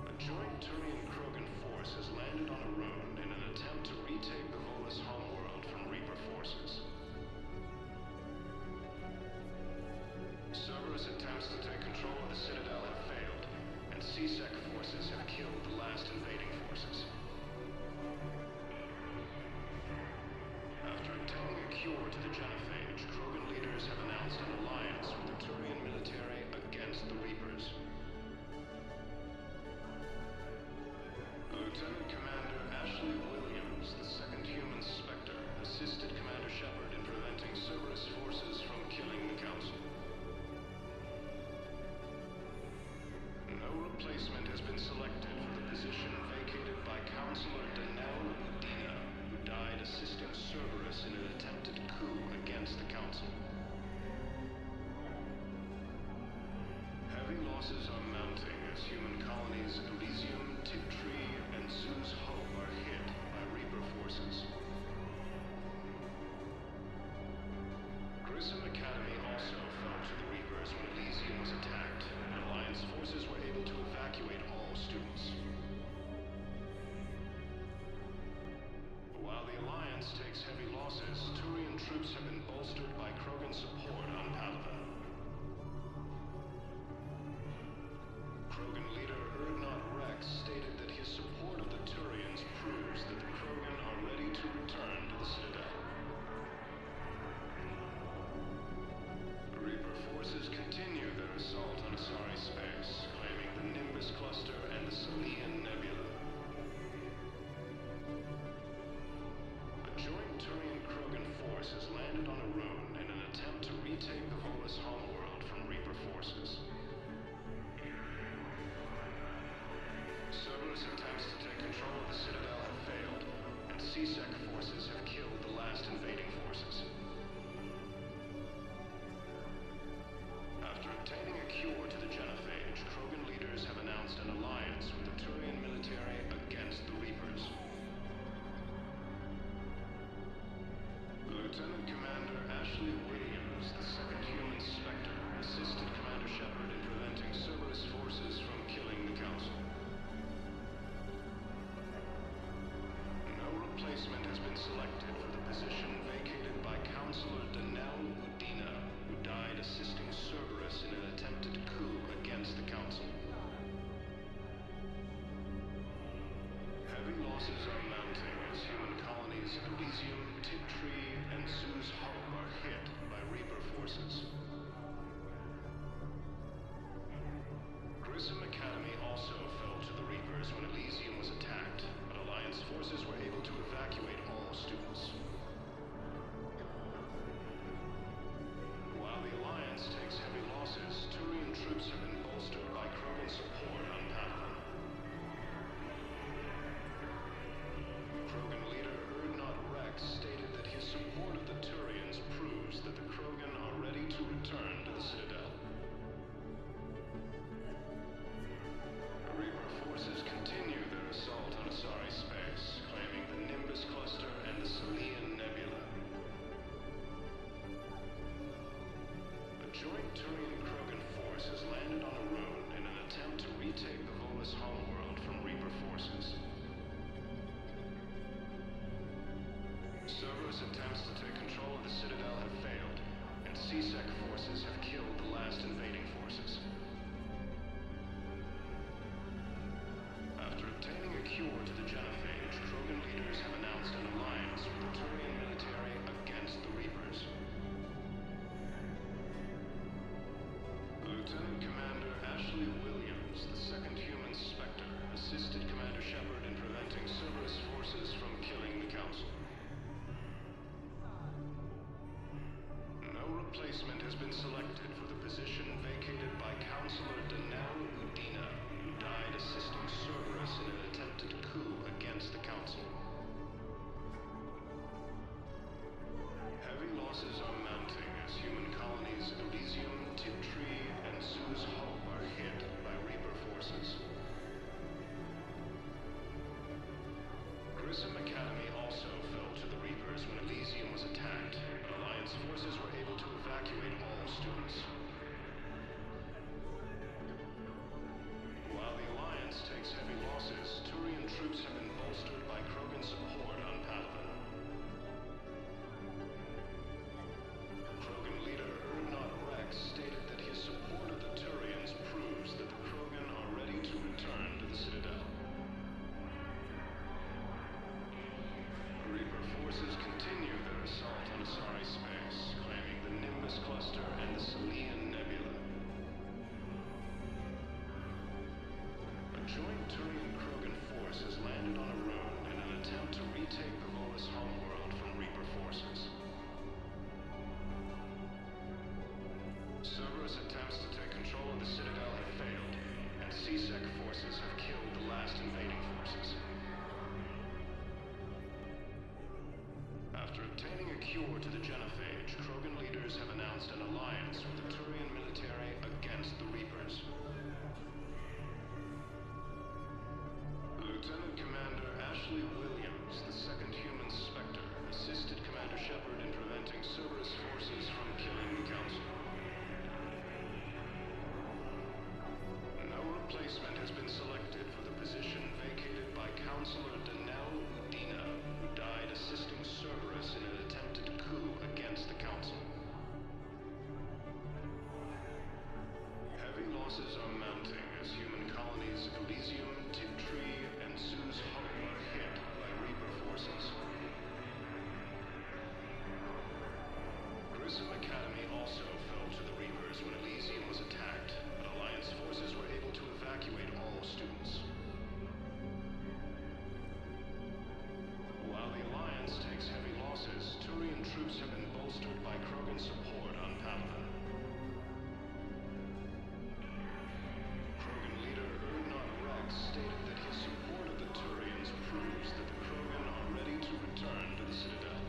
A joint Turian-Krogan force has landed on Arun in an attempt to retake the Volus homeworld from Reaper forces. Cerberus attempts to take control of the Citadel have failed, and CSEC forces have killed the last invading forces. After obtaining a cure to the genophage, Krogan leaders have announced an alliance with the Turian military against the Reapers. Lieutenant Commander Ashley Williams, the second human Spectre, assisted Commander Shepard in preventing Cerberus forces from killing the Council. No replacement has been selected for the position vacated by Councilor Udina, who died assisting Cerberus in an attempted coup against the Council. Heavy losses are mounting as human colonies Elysium, Tiptree, and Zeus Hope are hit by Reaper forces. Grissom Academy also fell to the Reapers when Elysium was attacked, and Alliance forces were able to evacuate all students. While the Alliance takes heavy losses, Turian troops have been bolstered by Krogan support on Palaven. Krogan leader Urdnot Rex stated that his support of the Turians proves that the Krogan are ready to return to the Citadel. Reaper forces continue their assault on Asari space, claiming the Nimbus Cluster and the Salian Nebula. A joint Turian-Krogan force has landed on Arun in an attempt to retake the Volus homeworld from Reaper forces. Cerberus attempts to take control of the Citadel have failed, and CSEC forces have killed the last invading forces. After obtaining a cure to the genophage, Krogan leaders have announced an alliance with the Turian military against the Reapers. Lieutenant Commander Ashley Williams, the second human Spectre, assisted Commander Shepard in preventing Cerberus forces from killing the Council. No replacement has been selected for the position vacated by Councilor Udina, who died assisting Cerberus in an attempted coup against the Council. Heavy losses are mounting as human colonies Elysium, Tiptree, and Zeus Hope are hit by Reaper forces. Grissom Academy also fell to the Reapers when Elysium was attacked, but Alliance forces were able to evacuate all students. While the Alliance takes heavy losses, Turian troops have been bolstered by Krogan support on Palaven. Krogan leader Urdnot Rex stated that his support of the Turians proves that the Krogan are ready to return to the Citadel. Reaper forces continue their assault on Asari space, claiming the Nimbus Cluster and the Salian Nebula. A joint Turian-Krogan force has landed on Arun in an attempt to retake the Volus homeworld from Reaper forces. Cerberus attempts to take control of the Citadel have failed, and CSEC replacement has been selected for the position vacated by Councilor Udina, who died assisting Cerberus in an attempted coup against the Council. Heavy losses are mounting as human colonies Elysium, Tiptree, and Zeus Hope are hit by Reaper forces. Grissom Academy also fell to the Reapers when Elysium was attacked, but Alliance forces were able to evacuate all students. While the Alliance takes heavy losses, Turian troops have been bolstered by Krogan support on Palaven. Krogan leader Urdnot Rex stated that his support of the Turians proves that the Krogan are ready to return to the Citadel. Reaper forces continue their assault on Asari space, claiming the Nimbus Cluster and the Salian Nebula. A joint Turian-Krogan force has landed on a rune in an attempt to retake the Loris homeworld from Reaper forces. Cerberus attempts to take control of the Citadel have failed, and C-Sec forces have killed the last invading forces. After obtaining a cure to the genophage, Krogan leaders have announced an alliance with the Turian military against the Reapers. Lieutenant Commander Ashley Williams, the second human Spectre, assisted Commander Shepard in preventing Cerberus forces from killing the Council. No replacement has been selected for the position vacated by Councilor Udina, who died assisting Cerberus in an attempted coup against the Council. Heavy losses are mounting as human colonies Elysium, Tiptree, and Zeus Hope are hit by Reaper forces. Grissom Academy also fell to the Reapers when Elysium was attacked, but Alliance forces were able to evacuate all students. While the Alliance takes heavy losses, Turian troops have been bolstered by Krogan support on Palaven. Krogan leader Urdnot Rex stated that his support of the Turians proves that the Krogan are ready to return to the Citadel.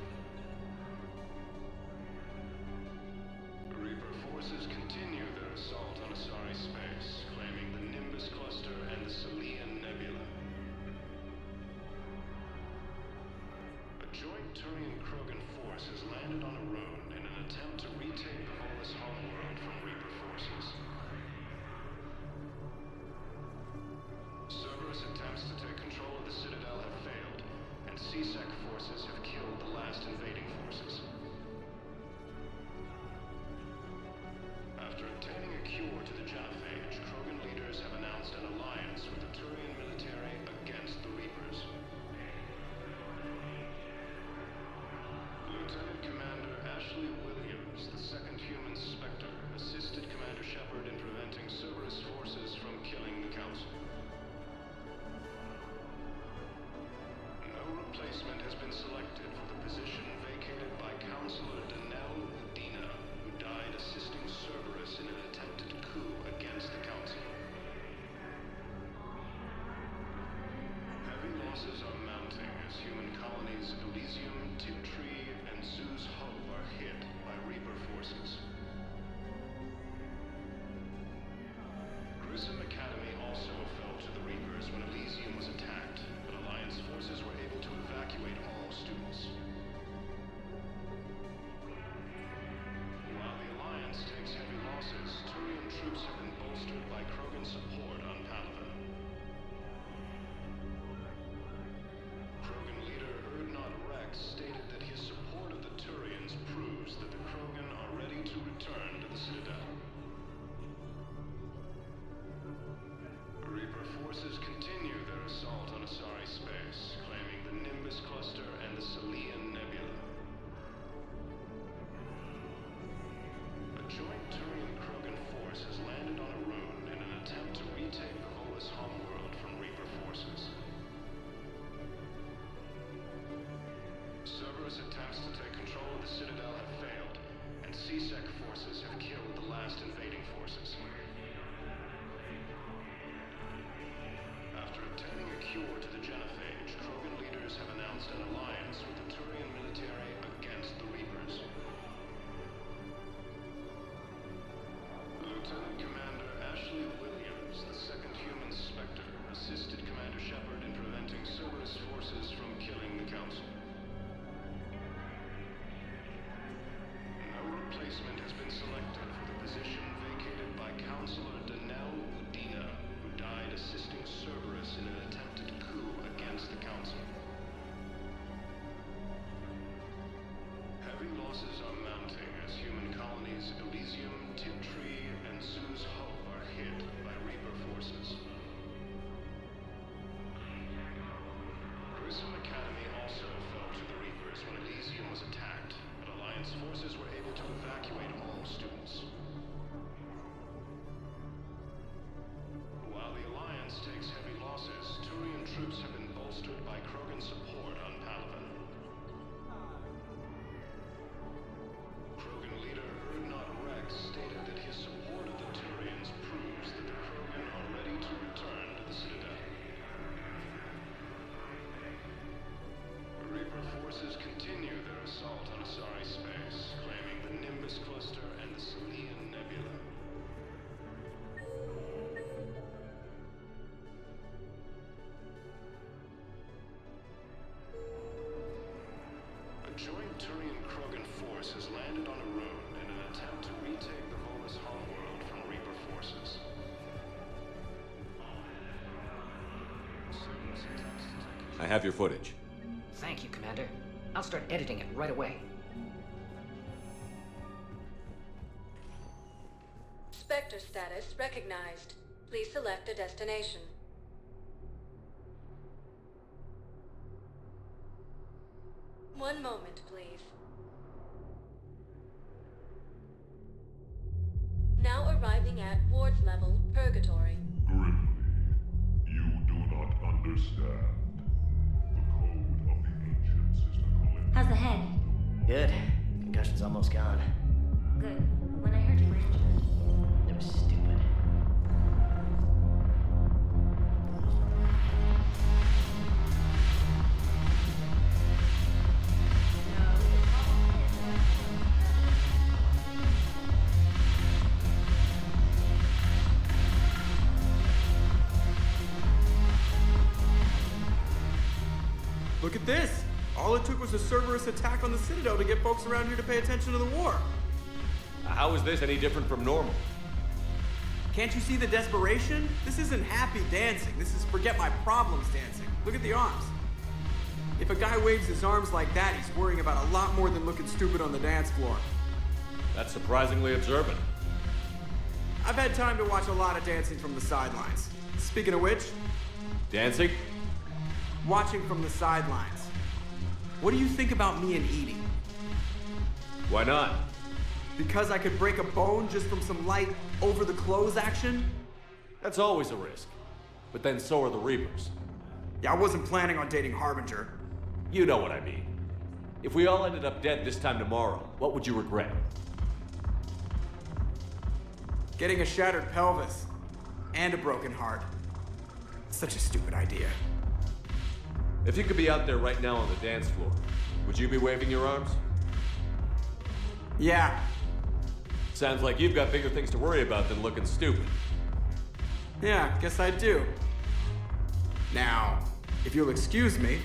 C-Sec forces have killed the last invading forces. After obtaining a cure to the genophage, Krogan leaders have announced an alliance with the Turian military against the Reapers. Lieutenant Commander Ashley Williams, the second human Spectre, assisted Commander Shepard in preventing Cerberus forces from killing the Council. No replacement has been selected for the position vacated by Councilor Udina, who died assisting Cerberus in an attempted coup against the Council. Heavy losses are mounting as human colonies Elysium, Tiptree, and Sue's Hope are hit by Reaper forces. Grissom Academy also fell to the Reapers when Elysium was attacked, but Alliance forces were able to evacuate all students. While the Alliance takes heavy losses, Turian troops have been bolstered by Krogan support on Palaven. Krogan leader Urdnot Rex stated that his support of the Turians proves that the Krogan are ready to return to the Citadel. Reaper forces continue their assault on Asari space, claiming the Nimbus Cluster and the Selenian Nebula. A joint Turian-Krogan force has landed on a road in an attempt to retake the Volus homeworld from Reaper forces. I have your footage. Thank you, Commander. I'll start editing it right away. Spectre status recognized. Please select a destination. One moment, please. Now arriving at Ward's level, Purgatory. Grimly, you do not understand. The code of the ancients is the collective. How's the head? Good. Concussion's almost gone. Good. When I heard you were injured. It was stupid. Look at this! All it took was a Cerberus attack on the Citadel to get folks around here to pay attention to the war. How is this any different from normal? Can't you see the desperation? This isn't happy dancing. This is forget my problems dancing. Look at the arms. If a guy waves his arms like that, he's worrying about a lot more than looking stupid on the dance floor. That's surprisingly observant. I've had time to watch a lot of dancing from the sidelines. Speaking of which... Dancing? Watching from the sidelines. What do you think about me and eating? Why not? Because I could break a bone just from some light over-the-clothes action? That's always a risk. But then so are the Reapers. Yeah, I wasn't planning on dating Harbinger. You know what I mean. If we all ended up dead this time tomorrow, what would you regret? Getting a shattered pelvis. And a broken heart. Such a stupid idea. If you could be out there right now on the dance floor, would you be waving your arms? Yeah. Sounds like you've got bigger things to worry about than looking stupid. Yeah, guess I do. Now, if you'll excuse me...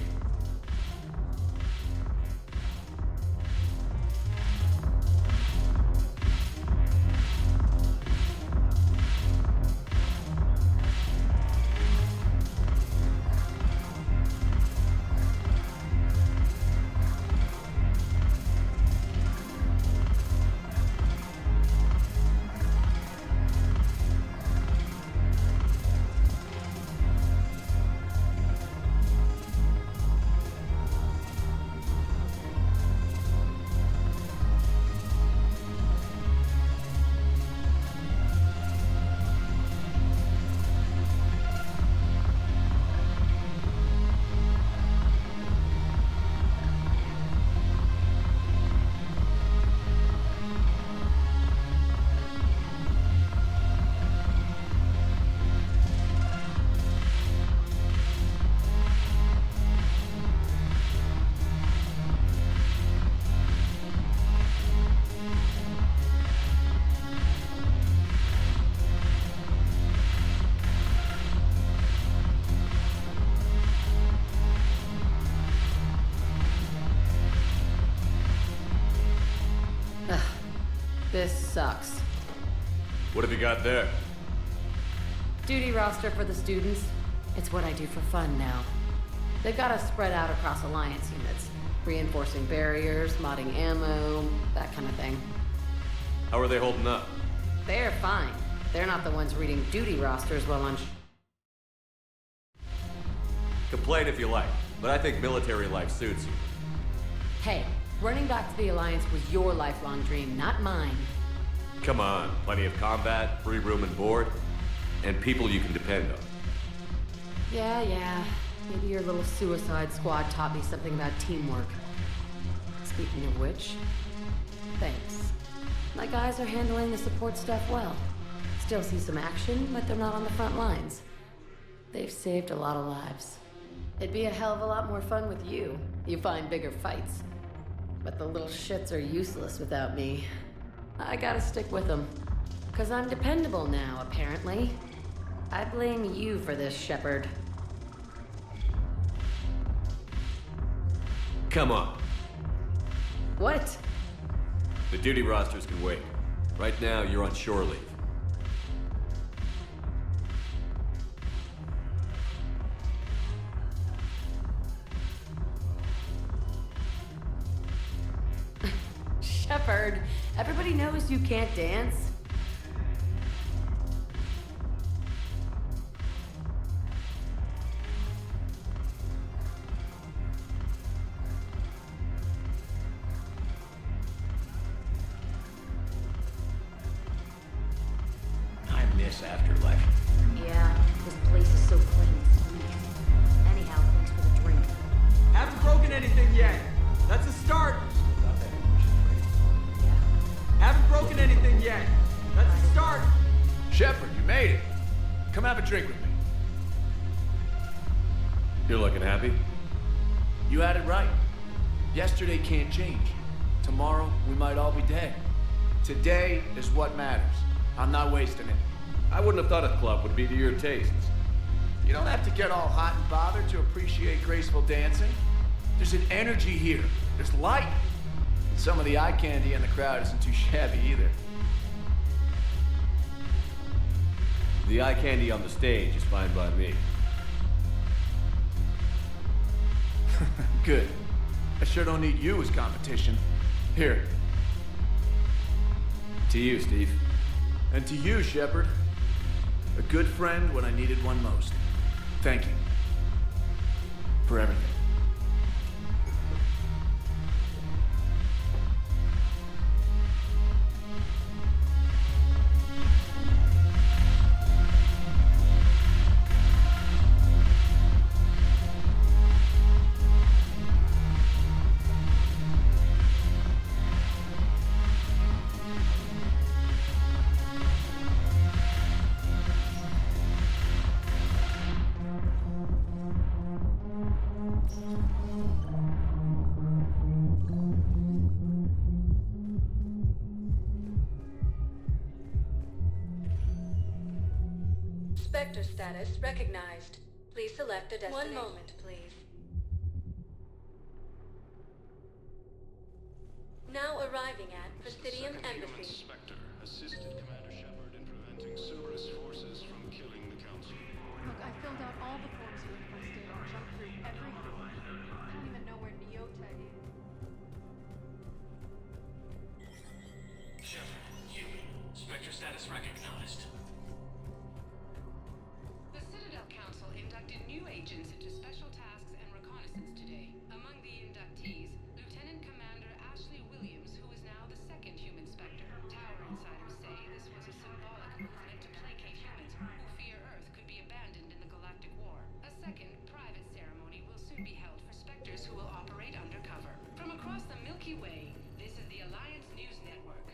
This sucks. What have you got there? Duty roster for the students. It's what I do for fun now. They've got us spread out across Alliance units. Reinforcing barriers, modding ammo, that kind of thing. How are they holding up? They're fine. They're not the ones reading duty rosters while I'm... Complain if you like, but I think military life suits you. Hey, running back to the Alliance was your lifelong dream, not mine. Come on, plenty of combat, free room and board, and people you can depend on. Yeah. Maybe your little suicide squad taught me something about teamwork. Speaking of which, thanks. My guys are handling the support stuff well. Still see some action, but they're not on the front lines. They've saved a lot of lives. It'd be a hell of a lot more fun with you. You find bigger fights. But the little shits are useless without me. I gotta stick with them. 'Cause I'm dependable now, apparently. I blame you for this, Shepard. Come on. What? The duty rosters can wait. Right now, you're on shore leave. Shepard, everybody knows you can't dance. I miss Afterlife. Yeah, this place is so clean. Anyhow, thanks for the drink. Haven't broken anything yet. That's a start. Haven't broken anything yet. That's a start. Shepard, you made it. Come have a drink with me. You're looking happy? You had it right. Yesterday can't change. Tomorrow, we might all be dead. Today is what matters. I'm not wasting it. I wouldn't have thought a club would be to your tastes. You don't have to get all hot and bothered to appreciate graceful dancing. There's an energy here. There's light. And some of the eye candy in the crowd isn't too shabby either. The eye candy on the stage is fine by me. Good. I sure don't need you as competition. Here. To you, Steve. And to you, Shepard. A good friend when I needed one most. Thank you. For everything. Spectre status recognized. Please select a destination. 1 moment, please. Now arriving at Presidium Embassy. Spectre assisted Commander Shepard in preventing Cerberus forces from killing the Council. Look, I filled out all the forms you requested and jumped through everything. I don't even know where Neota is. Shepard, human. Spectre status recognized. The Citadel Council inducted new agents into special tasks and reconnaissance today. Among the inductees, Lieutenant Commander Ashley Williams, who is now the second human Spectre. Tower insiders say this was a symbolic move meant to placate humans who fear Earth could be abandoned in the galactic war. A second, private ceremony will soon be held for Spectres who will operate undercover. From across the Milky Way, this is the Alliance News Network.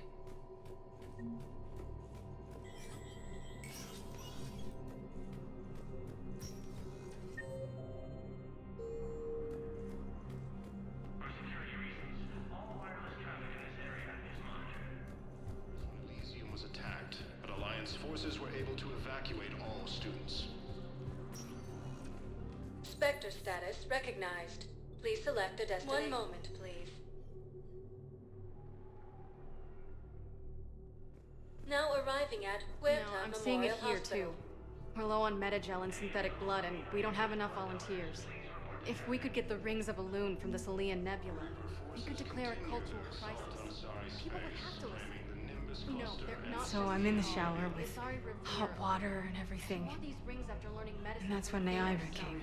Elysium was attacked, but Alliance forces were able to evacuate all students. Spectre status recognized. Please select a destination. 1 moment, please. arriving at Huerta I'm seeing it Memorial here Hospital. too. We're low on metagel and synthetic blood, and we don't have enough volunteers. If we could get the rings of Elune from the Salian Nebula, we could declare a cultural crisis. People would have to listen. You know, they're not. So I'm in the shower with hot water and everything. And that's when Neaira came.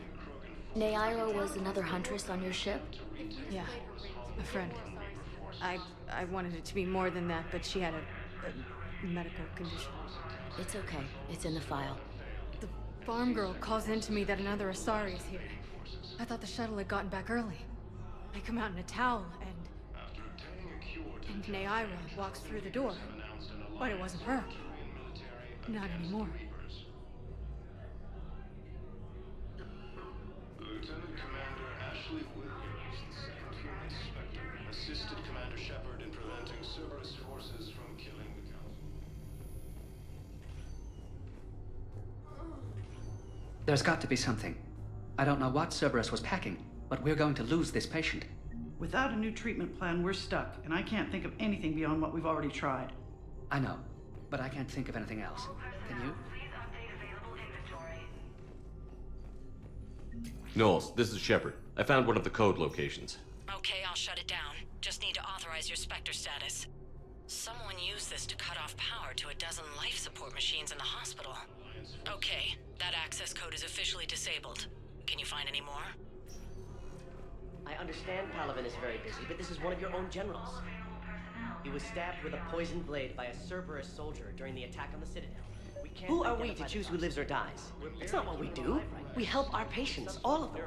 Neaira was another huntress on your ship? Yeah, a friend. I wanted it to be more than that, but she had a medical condition. It's okay. It's in the file. The farm girl calls in to me that another Asari is here. I thought the shuttle had gotten back early. I come out in a towel, and Neaira walks through the door. But it wasn't her. Not anymore. Lieutenant Commander Ashley Williams, the second human inspector, assisted Commander Shepard in preventing Cerberus forces from killing the Council. There's got to be something. I don't know what Cerberus was packing, but we're going to lose this patient. Without a new treatment plan, we're stuck, and I can't think of anything beyond what we've already tried. I know, but I can't think of anything else. Can you? Knowles, this is Shepard. I found one of the code locations. Okay, I'll shut it down. Just need to authorize your Spectre status. Someone used this to cut off power to a dozen life support machines in the hospital. Okay, that access code is officially disabled. Can you find any more? I understand Palavin is very busy, but this is one of your own generals. He was stabbed with a poisoned blade by a Cerberus soldier during the attack on the Citadel. Who are we to choose who lives or dies? It's not what we do. We help our patients, all of them.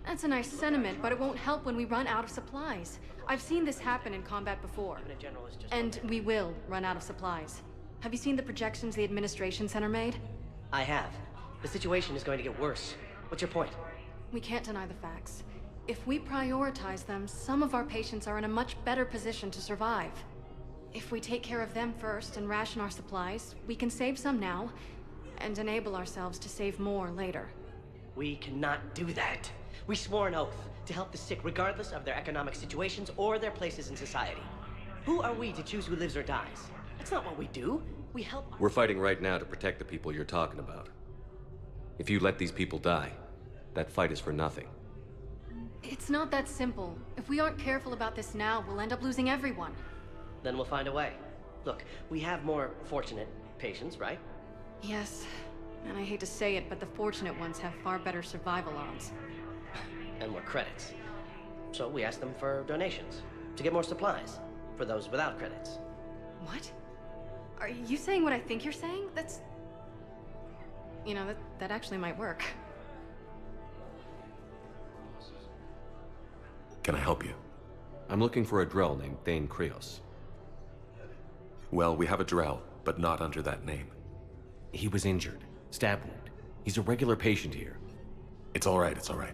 That's a nice sentiment, but it won't help when we run out of supplies. I've seen this happen in combat before. And we will run out of supplies. Have you seen the projections the Administration Center made? I have. The situation is going to get worse. What's your point? We can't deny the facts. If we prioritize them, some of our patients are in a much better position to survive. If we take care of them first and ration our supplies, we can save some now, and enable ourselves to save more later. We cannot do that. We swore an oath to help the sick regardless of their economic situations or their places in society. Who are we to choose who lives or dies? That's not what we do. We help. We're fighting right now to protect the people you're talking about. If you let these people die, that fight is for nothing. It's not that simple. If we aren't careful about this now, we'll end up losing everyone. Then we'll find a way. Look, we have more fortunate patients, right? Yes, and I hate to say it, but the fortunate ones have far better survival odds. And more credits. So we ask them for donations, to get more supplies, for those without credits. What? Are you saying what I think you're saying? That's... You know, that actually might work. Can I help you? I'm looking for a Drell named Thane Krios. Well, we have a Drell, but not under that name. He was injured. Stab wound. He's a regular patient here. It's all right, it's all right.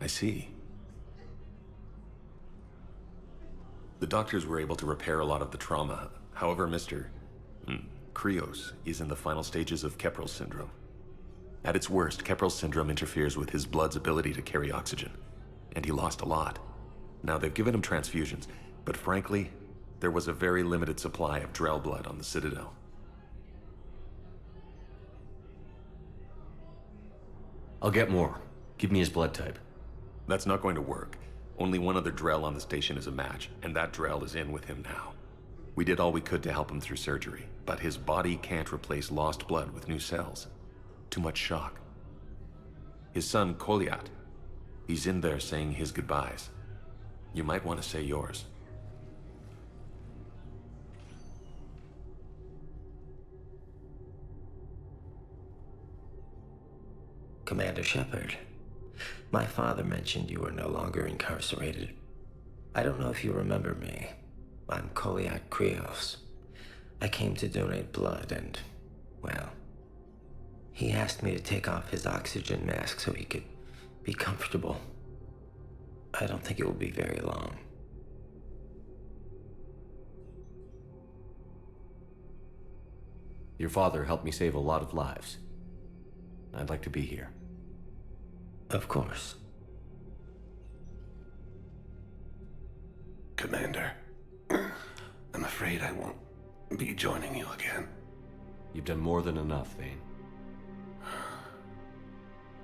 I see. The doctors were able to repair a lot of the trauma. However, Mr. Krios is in the final stages of Keprel's syndrome. At its worst, Keprel's syndrome interferes with his blood's ability to carry oxygen, and he lost a lot. Now, they've given him transfusions, but frankly, there was a very limited supply of Drell blood on the Citadel. I'll get more. Give me his blood type. That's not going to work. Only one other Drell on the station is a match, and that Drell is in with him now. We did all we could to help him through surgery, but his body can't replace lost blood with new cells. Too much shock. His son, Koliat, he's in there saying his goodbyes. You might want to say yours. Commander Shepard, my father mentioned you were no longer incarcerated. I don't know if you remember me. I'm Koliat Krios. I came to donate blood and, well, he asked me to take off his oxygen mask so he could be comfortable. I don't think it will be very long. Your father helped me save a lot of lives. I'd like to be here. Of course. Commander, I'm afraid I won't be joining you again. You've done more than enough, Vane.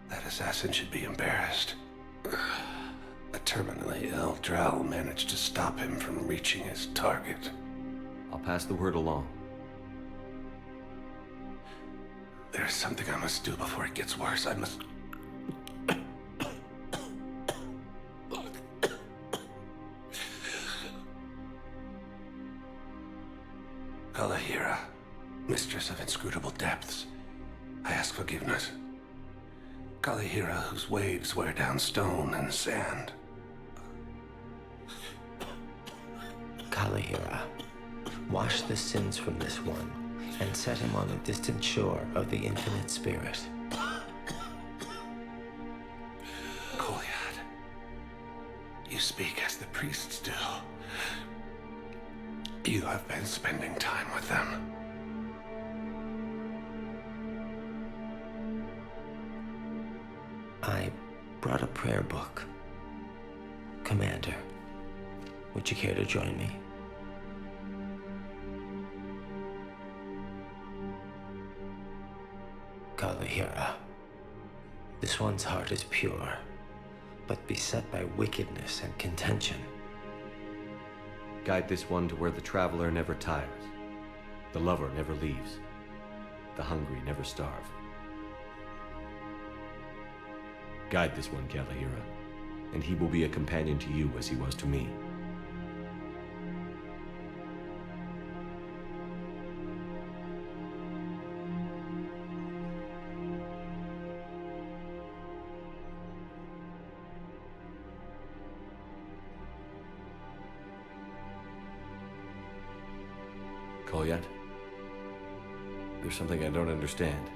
That assassin should be embarrassed. A terminally ill Drow managed to stop him from reaching his target. I'll pass the word along. There's something I must do before it gets worse. I must... Kalahira, mistress of inscrutable depths, I ask forgiveness. Kalahira, whose waves wear down stone and sand. Kalahira, wash the sins from this one, and set him on a distant shore of the infinite spirit. Kolyad, you speak as the priests do. You have been spending time with them. I brought a prayer book. Commander, would you care to join me? Kalahira, this one's heart is pure, but beset by wickedness and contention. Guide this one to where the traveler never tires, the lover never leaves, the hungry never starve. Guide this one, Kalahira, and he will be a companion to you as he was to me. Kolyad? There's something I don't understand.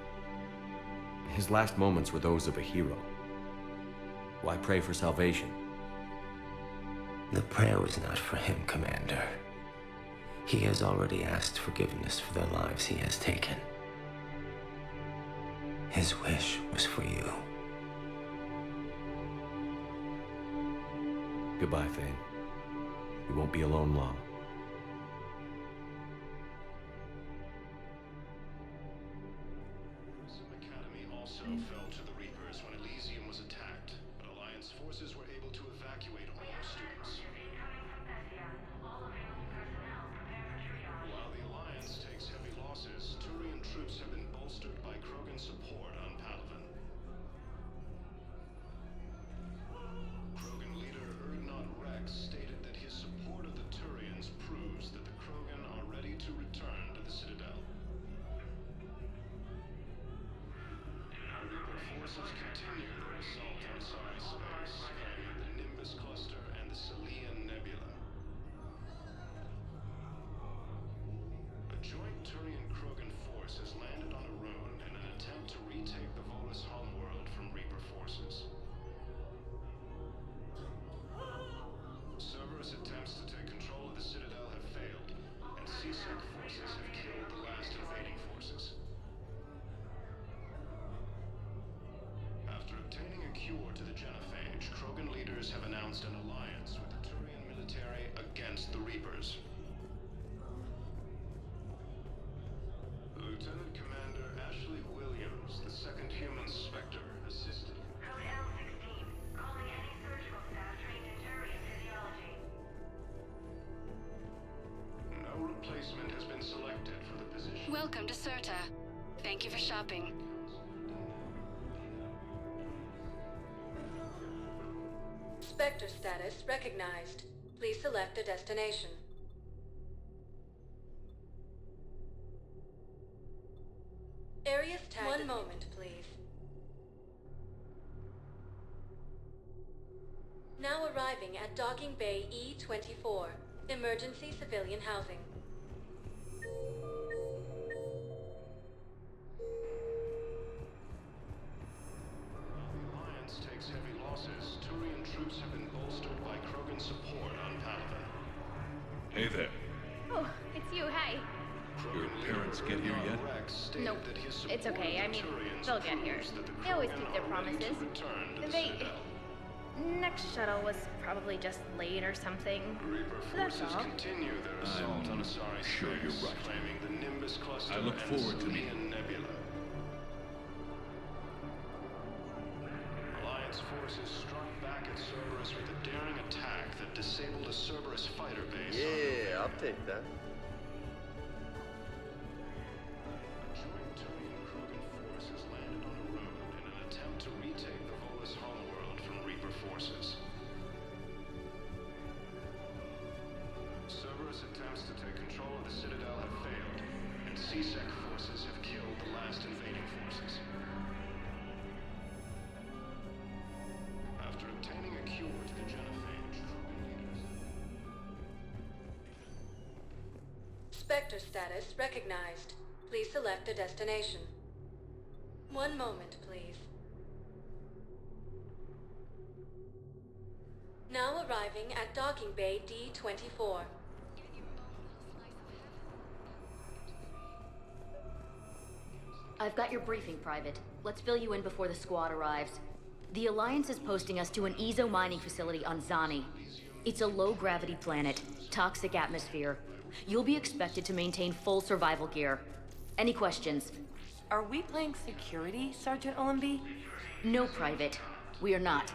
His last moments were those of a hero. Why pray for salvation? The prayer was not for him, Commander. He has already asked forgiveness for the lives he has taken. His wish was for you. Goodbye, Thane. You won't be alone long. Fell to the Reapers when Elysium was attacked, but Alliance forces were able to evacuate all students. While the Alliance takes heavy losses, Turian troops have been bolstered by Krogan support on Palaven. Krogan leader Urdnot Rex stated that his support of the Turians proves that the Krogan are ready to return to the Citadel. Forces continue their assault on Asari space, claiming the Nimbus Cluster and the Salian Nebula. A joint Turian-Krogan force has landed on Arun in an attempt to retake the Volus homeworld from Reaper forces. Cerberus attempts to take control of the Citadel have failed, and CSEC forces have killed the last invading forces. After obtaining a cure to the genophage, Krogan leaders have announced an alliance with the Turian military against the Reapers. Lieutenant Commander Ashley Williams, the second human Spectre, assisted. Code L16, calling any surgical staff trained in Turian physiology. No replacement has been selected for the position. Welcome to Certa. Thank you for shopping. Spectre status recognized. Please select a destination. Areas tagged. One moment, please. Now arriving at Docking Bay E24, emergency civilian housing. Takes heavy losses. Turian troops have been bolstered by Krogan support on Palaven. Hey there. Oh, it's you, hi. Your parents get here yet? Nope. It's okay, I mean, they'll get here. They always keep their promises. Next shuttle was probably just late or something. That's all. Continue their assault on Asari Sure, you're space, right. claiming the Nimbus cluster I look and forward to meeting Salian Nebula. Alliance forces struck back at Cerberus with a daring attack that disabled a Cerberus fighter base. Yeah, I'll take that. Joint Turian Krogan forces landed on a road in an attempt to retake the Volus homeworld from Reaper forces. Cerberus attempts to take control of the Citadel have failed, and CSEC forces have killed the last invading forces. After obtaining a cure to the genophage, Krogan leaders... Spectre status recognized. Please select a destination. One moment, please. Now arriving at docking bay D-24. I've got your briefing, Private. Let's fill you in before the squad arrives. The Alliance is posting us to an Ezo mining facility on Zani. It's a low-gravity planet, toxic atmosphere. You'll be expected to maintain full survival gear. Any questions? Are we playing security, Sergeant Ullenby? No, Private. We are not.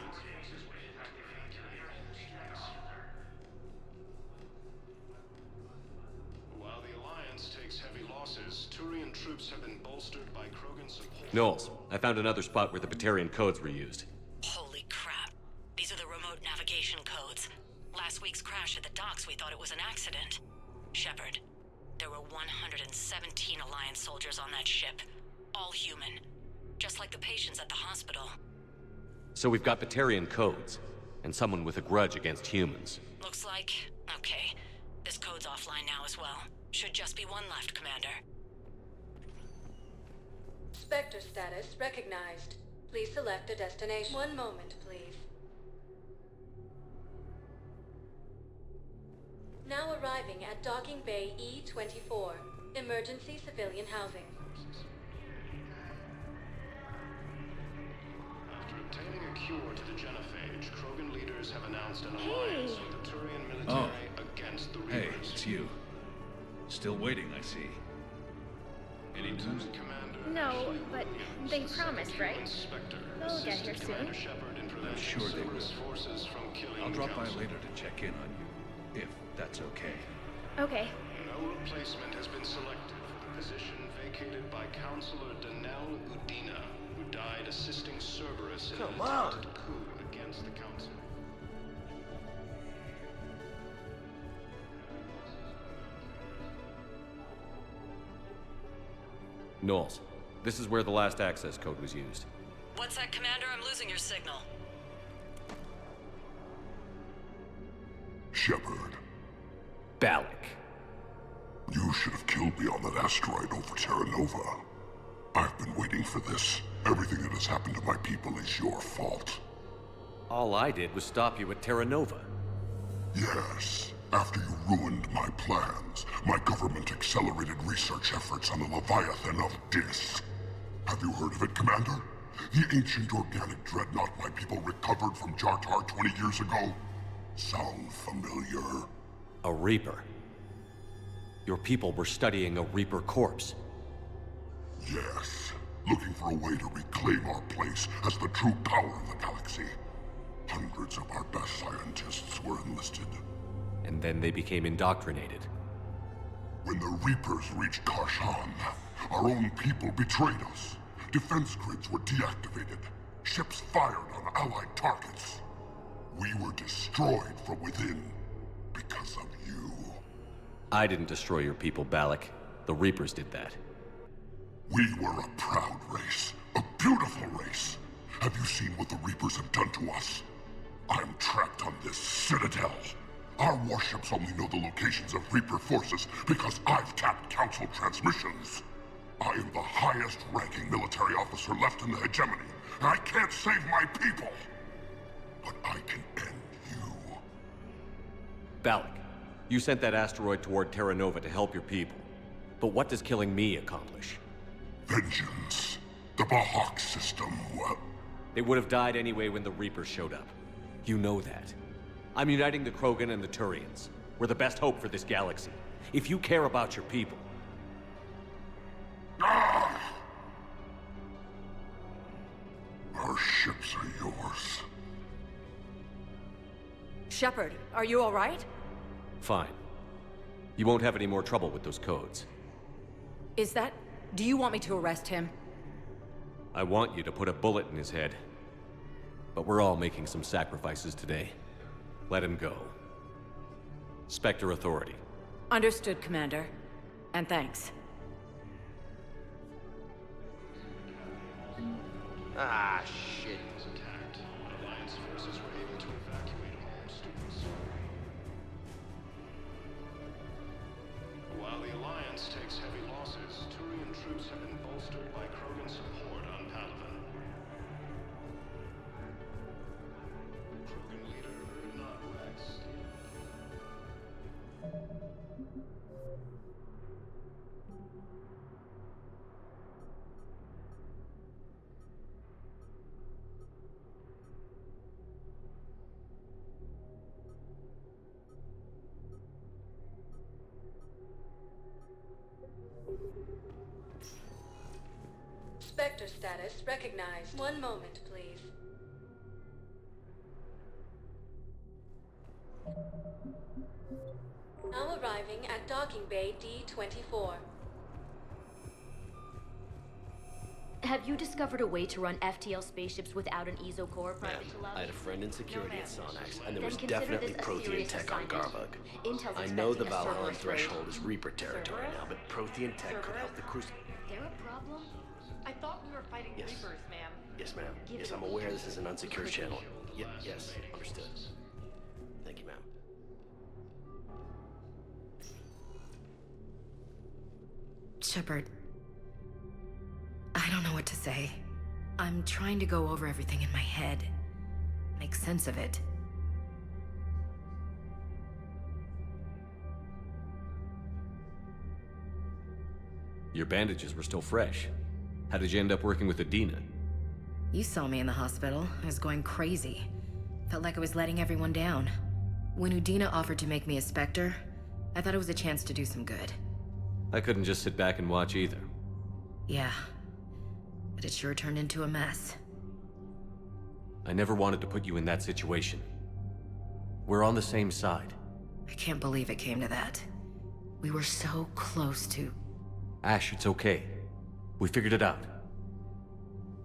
While the Alliance takes heavy losses, Turian troops have been bolstered by Krogan support. Knowles, I found another spot where the Batarian codes were used. Holy crap. These are the remote navigation codes. Last week's crash at the docks, we thought it was an accident. Shepard, there were 117 Alliance soldiers on that ship. All human. Just like the patients at the hospital. So we've got Batarian codes, and someone with a grudge against humans. Looks like... okay. This code's offline now as well. Should just be one left, Commander. Spectre status recognized. Please select a destination. One moment, please. Now arriving at docking bay E-24. Emergency civilian housing. After obtaining a cure to the genophage, Krogan leaders have announced an alliance with the Turian military against the Reapers. Hey, it's you. Still waiting, I see. Any news? No, but they promised, right? They'll get here soon. I'm sure they will. I'll drop by later to check in on you, if that's okay. Okay. No replacement has been selected for the position vacated by Councilor Udina, who died assisting Cerberus in an attempted coup against the Council. Knowles, this is where the last access code was used. What's that, Commander? I'm losing your signal. Shepard. Balak. You should have killed me on that asteroid over Terra Nova. I've been waiting for this. Everything that has happened to my people is your fault. All I did was stop you at Terra Nova. Yes. After you ruined my plans, my government accelerated research efforts on the Leviathan of Dis. Have you heard of it, Commander? The ancient organic dreadnought my people recovered from Jartar 20 years ago? Sound familiar? A Reaper. Your people were studying a Reaper corpse. Yes. Looking for a way to reclaim our place as the true power of the galaxy. Hundreds of our best scientists were enlisted. And then they became indoctrinated. When the Reapers reached Karshan, our own people betrayed us. Defense grids were deactivated. Ships fired on Allied targets. We were destroyed from within because of you. I didn't destroy your people, Balak. The Reapers did that. We were a proud race. A beautiful race. Have you seen what the Reapers have done to us? I'm trapped on this Citadel. Our warships only know the locations of Reaper forces because I've tapped Council transmissions. I am the highest-ranking military officer left in the hegemony, and I can't save my people. But I can end you. Balak, you sent that asteroid toward Terra Nova to help your people. But what does killing me accomplish? Vengeance. The Bahak system, well... They would have died anyway when the Reapers showed up. You know that. I'm uniting the Krogan and the Turians. We're the best hope for this galaxy. If you care about your people... Our ships are yours. Shepard, are you all right? Fine. You won't have any more trouble with those codes. Is that... Do you want me to arrest him? I want you to put a bullet in his head. But we're all making some sacrifices today. Let him go. Spectre Authority. Understood, Commander. And thanks. Ah, shit. Was attacked. Alliance forces were able to evacuate all students. While the Alliance takes heavy losses, Turian troops have been bolstered by Krogan support on Palaven. Krogan leader will not rest. Spectre status recognized. One moment, please. Now arriving at docking bay D-24. Have you discovered a way to run FTL spaceships without an ESO core? I had a friend in security at Sonax, and there was Then consider definitely this a Prothean serious tech on assignment. Garvug. Intel's I know the expecting a Valhalla Cerberus threshold raid. is Reaper territory now, but Prothean tech could help the Crucible. There a problem? I thought we were fighting Yes. Reapers, ma'am. Yes, ma'am. Give Yes, it I'm a aware week. this is an unsecured channel. Yes, understood. Thank you, ma'am. Shepard, I don't know what to say. I'm trying to go over everything in my head, make sense of it. Your bandages were still fresh. How did you end up working with Udina? You saw me in the hospital. I was going crazy. Felt like I was letting everyone down. When Udina offered to make me a Spectre, I thought it was a chance to do some good. I couldn't just sit back and watch either. Yeah, but it sure turned into a mess. I never wanted to put you in that situation. We're on the same side. I can't believe it came to that. We were so close to... Ash, it's okay. We figured it out.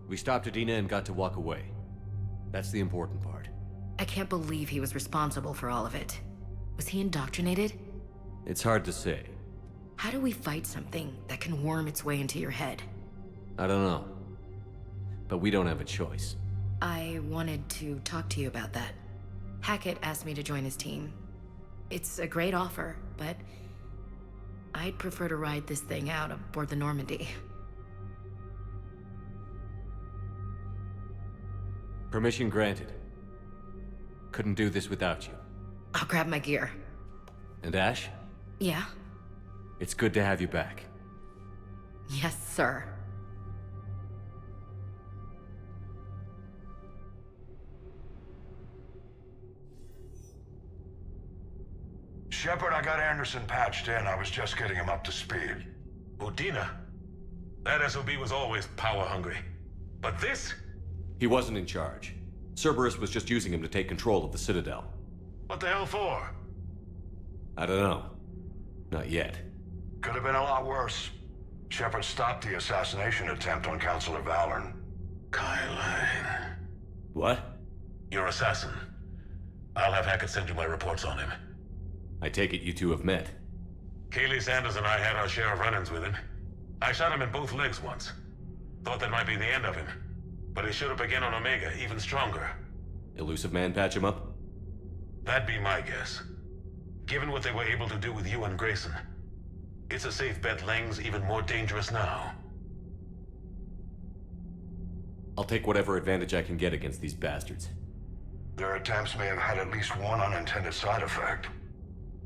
We stopped Udina and got to walk away. That's the important part. I can't believe he was responsible for all of it. Was he indoctrinated? It's hard to say. How do we fight something that can worm its way into your head? I don't know. But we don't have a choice. I wanted to talk to you about that. Hackett asked me to join his team. It's a great offer, but I'd prefer to ride this thing out aboard the Normandy. Permission granted. Couldn't do this without you. I'll grab my gear. And Ash? Yeah? It's good to have you back. Yes, sir. Shepard, I got Anderson patched in. I was just getting him up to speed. Udina? That SOB was always power-hungry. But this? He wasn't in charge. Cerberus was just using him to take control of the Citadel. What the hell for? I don't know. Not yet. Could have been a lot worse. Shepard stopped the assassination attempt on Councilor Valorn. Kylan. What? Your assassin. I'll have Hackett send you my reports on him. I take it you two have met. Kaylee Sanders and I had our share of run-ins with him. I shot him in both legs once. Thought that might be the end of him. But he should have begun on Omega, even stronger. Elusive Man patch him up? That'd be my guess. Given what they were able to do with you and Grayson, it's a safe bet Lang's even more dangerous now. I'll take whatever advantage I can get against these bastards. Their attempts may have had at least one unintended side effect.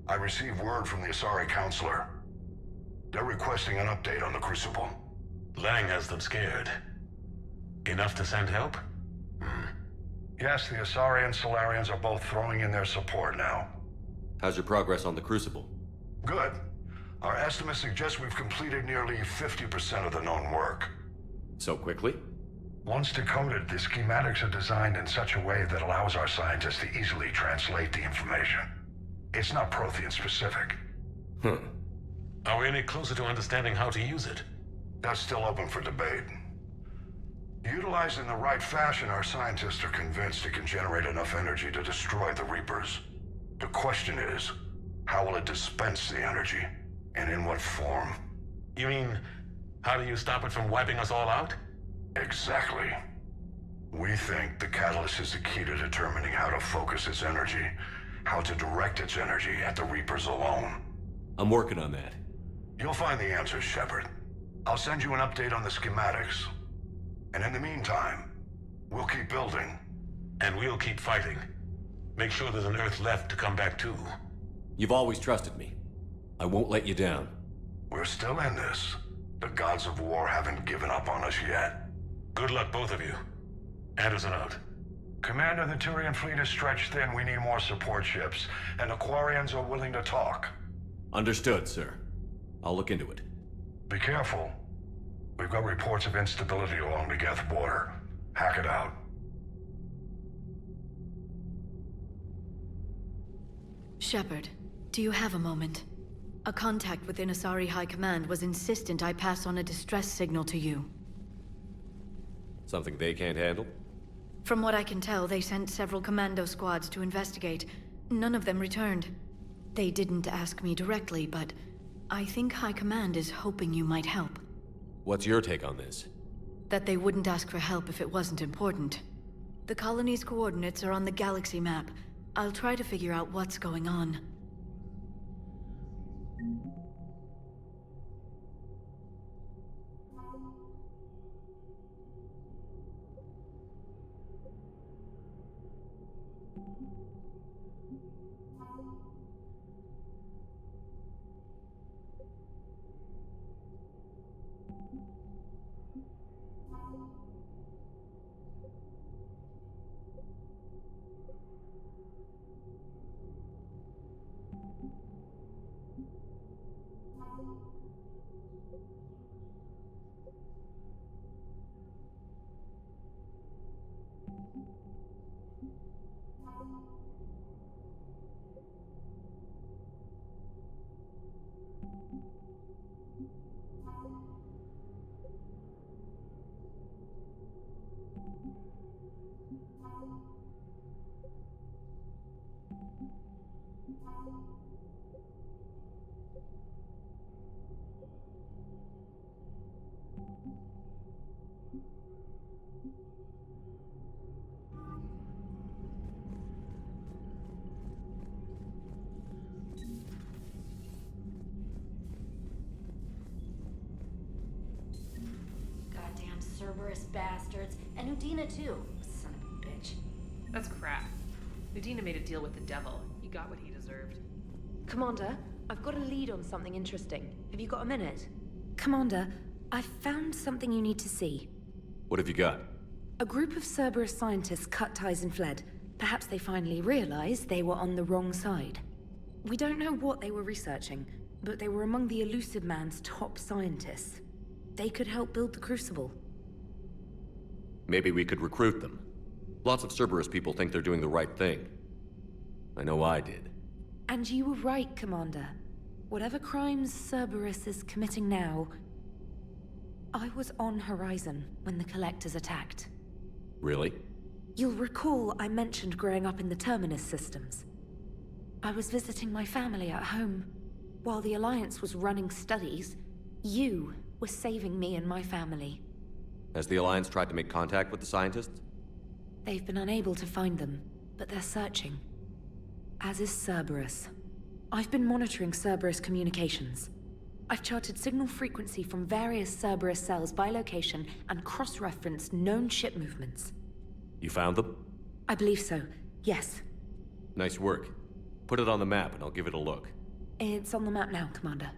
I received word from the Asari Councilor. They're requesting an update on the Crucible. Lang has them scared. Enough to send help? Yes, the Asari and Solarians are both throwing in their support now. How's your progress on the Crucible? Good. Estimates suggest we've completed nearly 50% of the known work. So quickly? Once decoded, the schematics are designed in such a way that allows our scientists to easily translate the information. It's not Prothean specific. Are we any closer to understanding how to use it? That's still open for debate. Utilized in the right fashion, our scientists are convinced it can generate enough energy to destroy the Reapers. The question is, how will it dispense the energy? And in what form? You mean, how do you stop it from wiping us all out? Exactly. We think the catalyst is the key to determining how to focus its energy, how to direct its energy at the Reapers alone. I'm working on that. You'll find the answers, Shepard. I'll send you an update on the schematics. And in the meantime, we'll keep building. And we'll keep fighting. Make sure there's an Earth left to come back to. You've always trusted me. I won't let you down. We're still in this. The gods of war haven't given up on us yet. Good luck, both of you. Anderson out. Commander, the Turian fleet is stretched thin. We need more support ships. And the Quarians are willing to talk. Understood, sir. I'll look into it. Be careful. We've got reports of instability along the Geth border. Hack it out. Shepard, do you have a moment? A contact within Asari High Command was insistent I pass on a distress signal to you. Something they can't handle? From what I can tell, they sent several commando squads to investigate. None of them returned. They didn't ask me directly, but I think High Command is hoping you might help. What's your take on this? That they wouldn't ask for help if it wasn't important. The colony's coordinates are on the galaxy map. I'll try to figure out what's going on. Cerberus bastards, and Udina too. Son of a bitch. That's crap. Udina made a deal with the devil. He got what he deserved. Commander, I've got a lead on something interesting. Have you got a minute? Commander, I've found something you need to see. What have you got? A group of Cerberus scientists cut ties and fled. Perhaps they finally realized they were on the wrong side. We don't know what they were researching, but they were among the Elusive Man's top scientists. They could help build the Crucible. Maybe we could recruit them. Lots of Cerberus people think they're doing the right thing. I know I did. And you were right, Commander. Whatever crimes Cerberus is committing now, I was on Horizon when the Collectors attacked. Really? You'll recall I mentioned growing up in the Terminus systems. I was visiting my family at home. While the Alliance was running studies, you were saving me and my family. Has the Alliance tried to make contact with the scientists? They've been unable to find them, but they're searching. As is Cerberus. I've been monitoring Cerberus communications. I've charted signal frequency from various Cerberus cells by location and cross-referenced known ship movements. You found them? I believe so, yes. Nice work. Put it on the map and I'll give it a look. It's on the map now, Commander.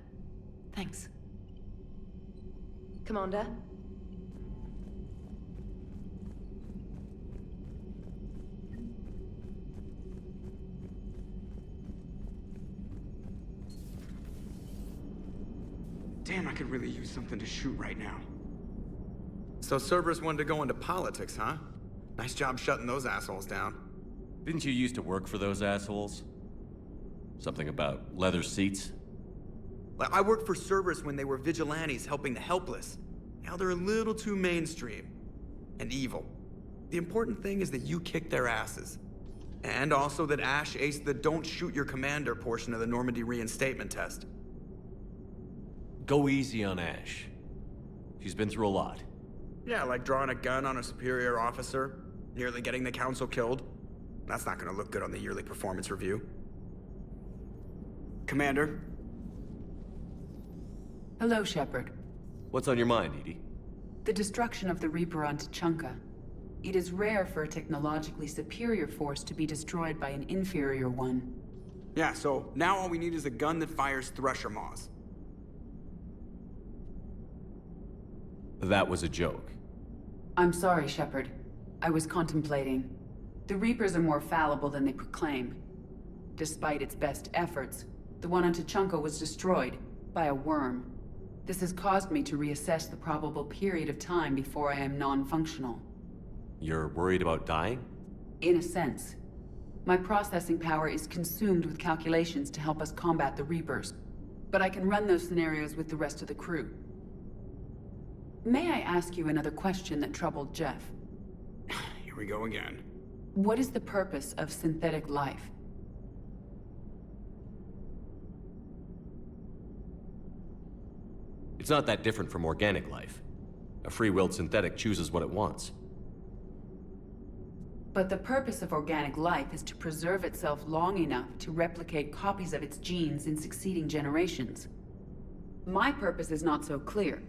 Thanks. Commander? Damn, I could really use something to shoot right now. So Cerberus wanted to go into politics, huh? Nice job shutting those assholes down. Didn't you used to work for those assholes? Something about leather seats? I worked for Cerberus when they were vigilantes helping the helpless. Now they're a little too mainstream. And evil. The important thing is that you kick their asses. And also that Ash aced the don't shoot your commander portion of the Normandy reinstatement test. Go easy on Ash. She's been through a lot. Yeah, like drawing a gun on a superior officer, nearly getting the council killed. That's not gonna look good on the yearly performance review. Commander? Hello, Shepard. What's on your mind, Edie? The destruction of the Reaper on Tuchanka. It is rare for a technologically superior force to be destroyed by an inferior one. Yeah, so now all we need is a gun that fires Thresher Maws. That was a joke. I'm sorry, Shepard. I was contemplating. The Reapers are more fallible than they proclaim. Despite its best efforts, the one on Tuchanka was destroyed by a worm. This has caused me to reassess the probable period of time before I am non-functional. You're worried about dying? In a sense. My processing power is consumed with calculations to help us combat the Reapers. But I can run those scenarios with the rest of the crew. May I ask you another question that troubled Jeff? Here we go again. What is the purpose of synthetic life? It's not that different from organic life. A free-willed synthetic chooses what it wants. But the purpose of organic life is to preserve itself long enough to replicate copies of its genes in succeeding generations. My purpose is not so clear.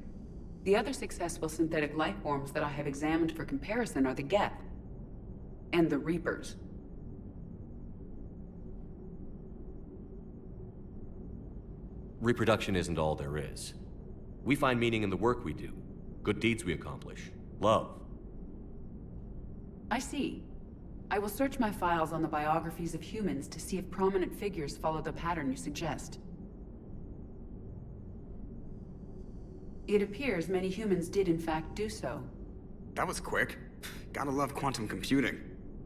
The other successful synthetic life forms that I have examined for comparison are the Geth and the Reapers. Reproduction isn't all there is. We find meaning in the work we do, good deeds we accomplish, love. I see. I will search my files on the biographies of humans to see if prominent figures follow the pattern you suggest. It appears many humans did in fact do so. That was quick. Gotta love quantum computing.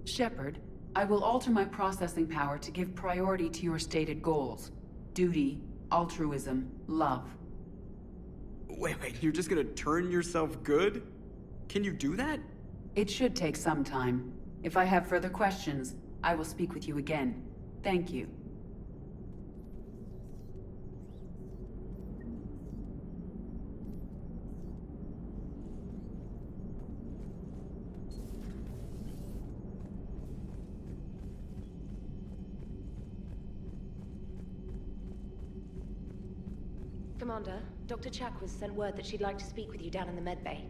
Shepard, I will alter my processing power to give priority to your stated goals. Duty, altruism, love. Wait, you're just gonna turn yourself good? Can you do that? It should take some time. If I have further questions, I will speak with you again. Thank you. Commander, Dr. Chakwas sent word that she'd like to speak with you down in the medbay.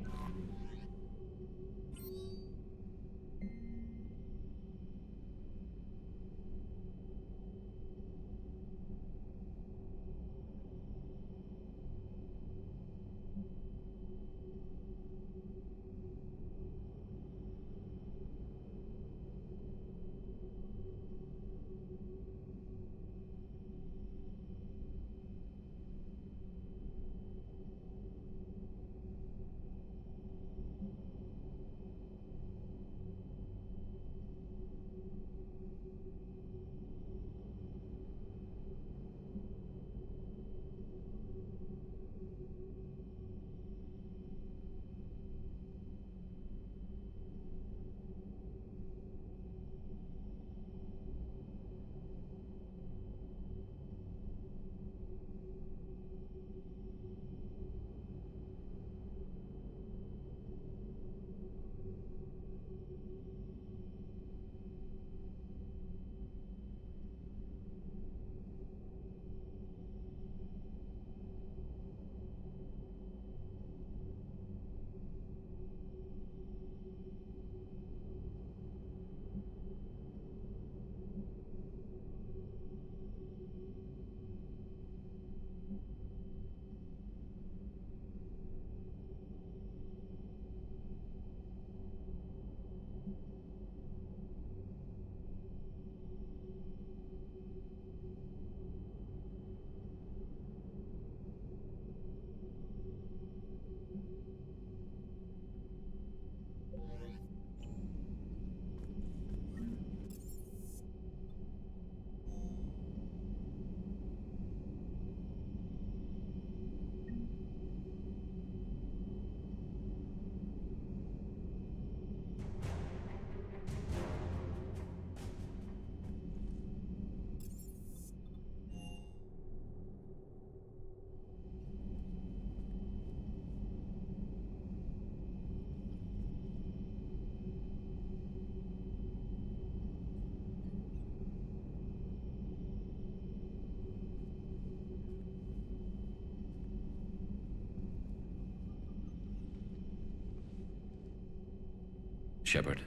Shepard.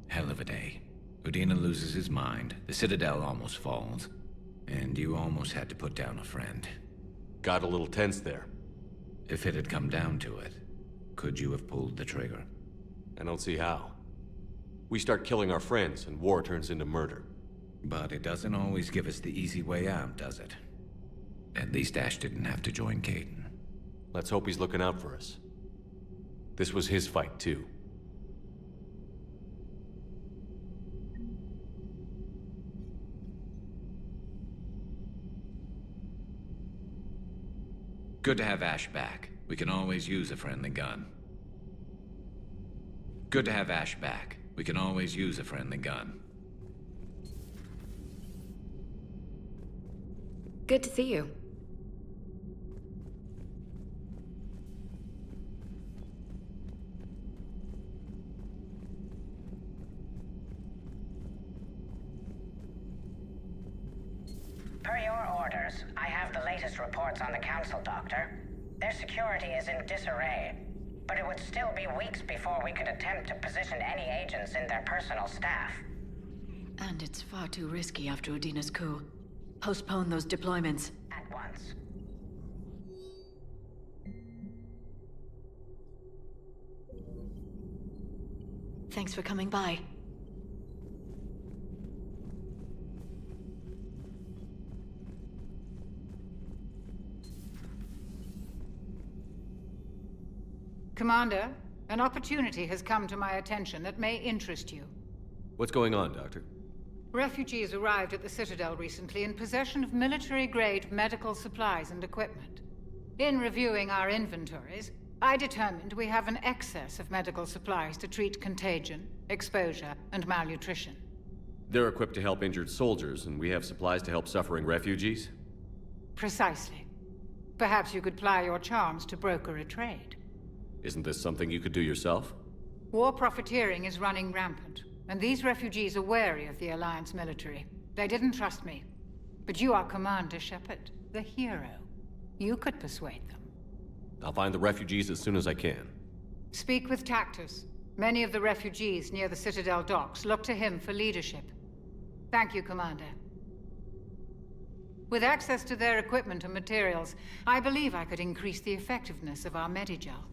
Hell of a day. Udina loses his mind, the Citadel almost falls, and you almost had to put down a friend. Got a little tense there. If it had come down to it, could you have pulled the trigger? I don't see how. We start killing our friends, and war turns into murder. But it doesn't always give us the easy way out, does it? At least Ash didn't have to join Caden. Let's hope he's looking out for us. This was his fight, too. Good to have Ash back. We can always use a friendly gun. Good to have Ash back. We can always use a friendly gun. Good to see you. Per your orders, I have the latest reports on the Council, Doctor. Their security is in disarray, but it would still be weeks before we could attempt to position any agents in their personal staff. And it's far too risky after Udina's coup. Postpone those deployments. At once. Thanks for coming by. Commander, an opportunity has come to my attention that may interest you. What's going on, Doctor? Refugees arrived at the Citadel recently in possession of military-grade medical supplies and equipment. In reviewing our inventories, I determined we have an excess of medical supplies to treat contagion, exposure, and malnutrition. They're equipped to help injured soldiers, and we have supplies to help suffering refugees? Precisely. Perhaps you could ply your charms to broker a trade. Isn't this something you could do yourself? War profiteering is running rampant, and these refugees are wary of the Alliance military. They didn't trust me. But you are Commander Shepard, the hero. You could persuade them. I'll find the refugees as soon as I can. Speak with Tactus. Many of the refugees near the Citadel docks look to him for leadership. Thank you, Commander. With access to their equipment and materials, I believe I could increase the effectiveness of our Medigel.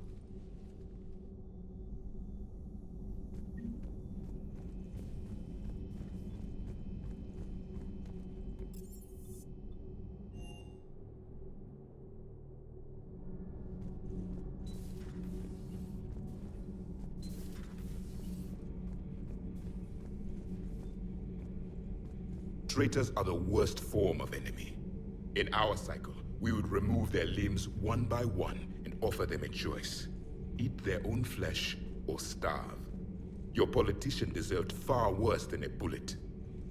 Traitors are the worst form of enemy. In our cycle, we would remove their limbs one by one and offer them a choice. Eat their own flesh or starve. Your politician deserved far worse than a bullet.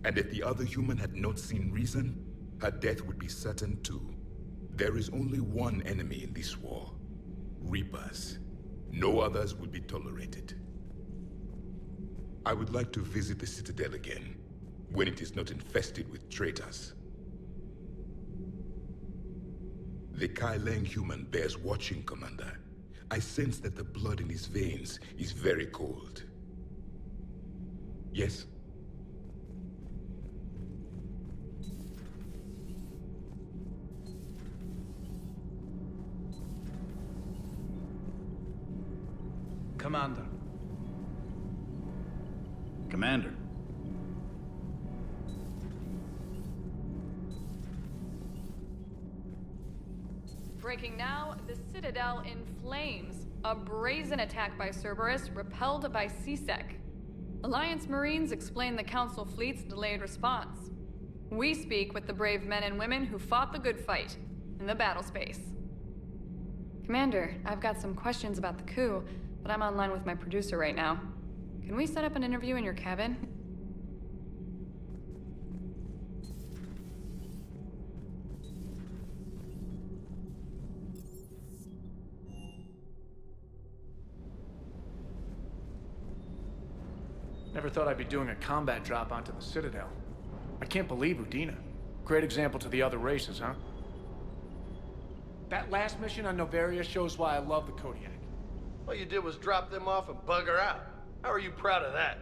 And if the other human had not seen reason, her death would be certain too. There is only one enemy in this war. Reapers. No others will be tolerated. I would like to visit the Citadel again, when it is not infested with traitors. The Kaileng human bears watching, Commander. I sense that the blood in his veins is very cold. Yes? Commander. Commander. Breaking now, the Citadel in flames. A brazen attack by Cerberus, repelled by CSEC. Alliance Marines explain the Council fleet's delayed response. We speak with the brave men and women who fought the good fight in the battle space. Commander, I've got some questions about the coup, but I'm online with my producer right now. Can we set up an interview in your cabin? Never thought I'd be doing a combat drop onto the Citadel. I can't believe Udina. Great example to the other races, huh? That last mission on Novaria shows why I love the Kodiak. All you did was drop them off and bugger out. How are you proud of that?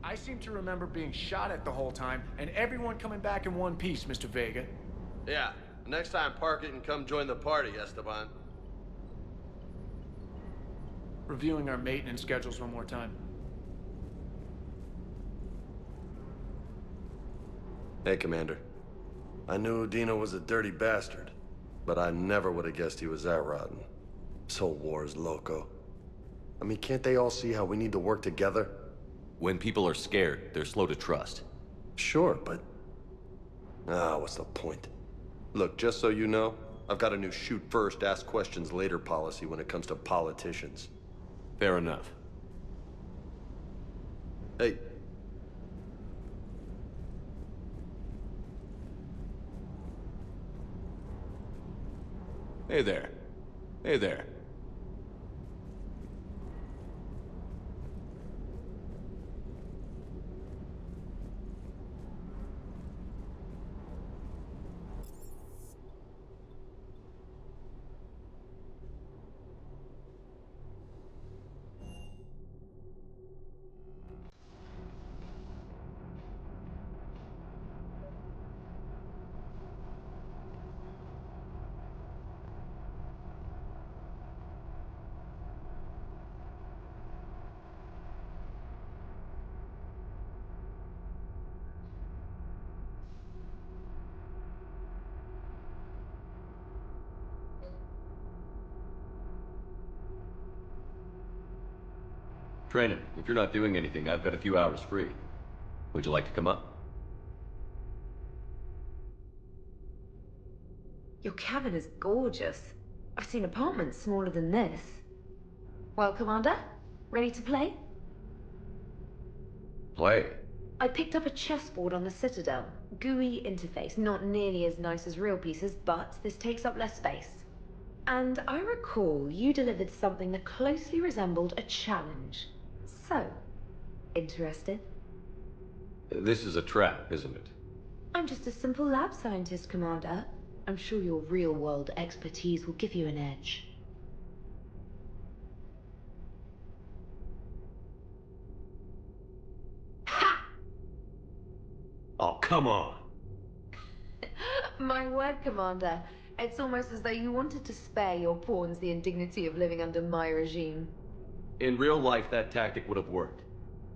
I seem to remember being shot at the whole time, and everyone coming back in one piece, Mr. Vega. Yeah, next time park it and come join the party, Esteban. Reviewing our maintenance schedules one more time. Hey, Commander. I knew Udina was a dirty bastard, but I never would have guessed he was that rotten. This whole war is loco. I mean, can't they all see how we need to work together? When people are scared, they're slow to trust. Sure, but... what's the point? Look, just so you know, I've got a new shoot first, ask questions later policy when it comes to politicians. Fair enough. Hey. Hey there. Hey there. Trainer, if you're not doing anything, I've got a few hours free. Would you like to come up? Your cabin is gorgeous. I've seen apartments smaller than this. Well, Commander, ready to play? Play. I picked up a chessboard on the Citadel. GUI interface, not nearly as nice as real pieces, but this takes up less space. And I recall you delivered something that closely resembled a challenge. So, interested? This is a trap, isn't it? I'm just a simple lab scientist, Commander. I'm sure your real-world expertise will give you an edge. Ha! Oh, come on! My word, Commander. It's almost as though you wanted to spare your pawns the indignity of living under my regime. In real life, that tactic would have worked.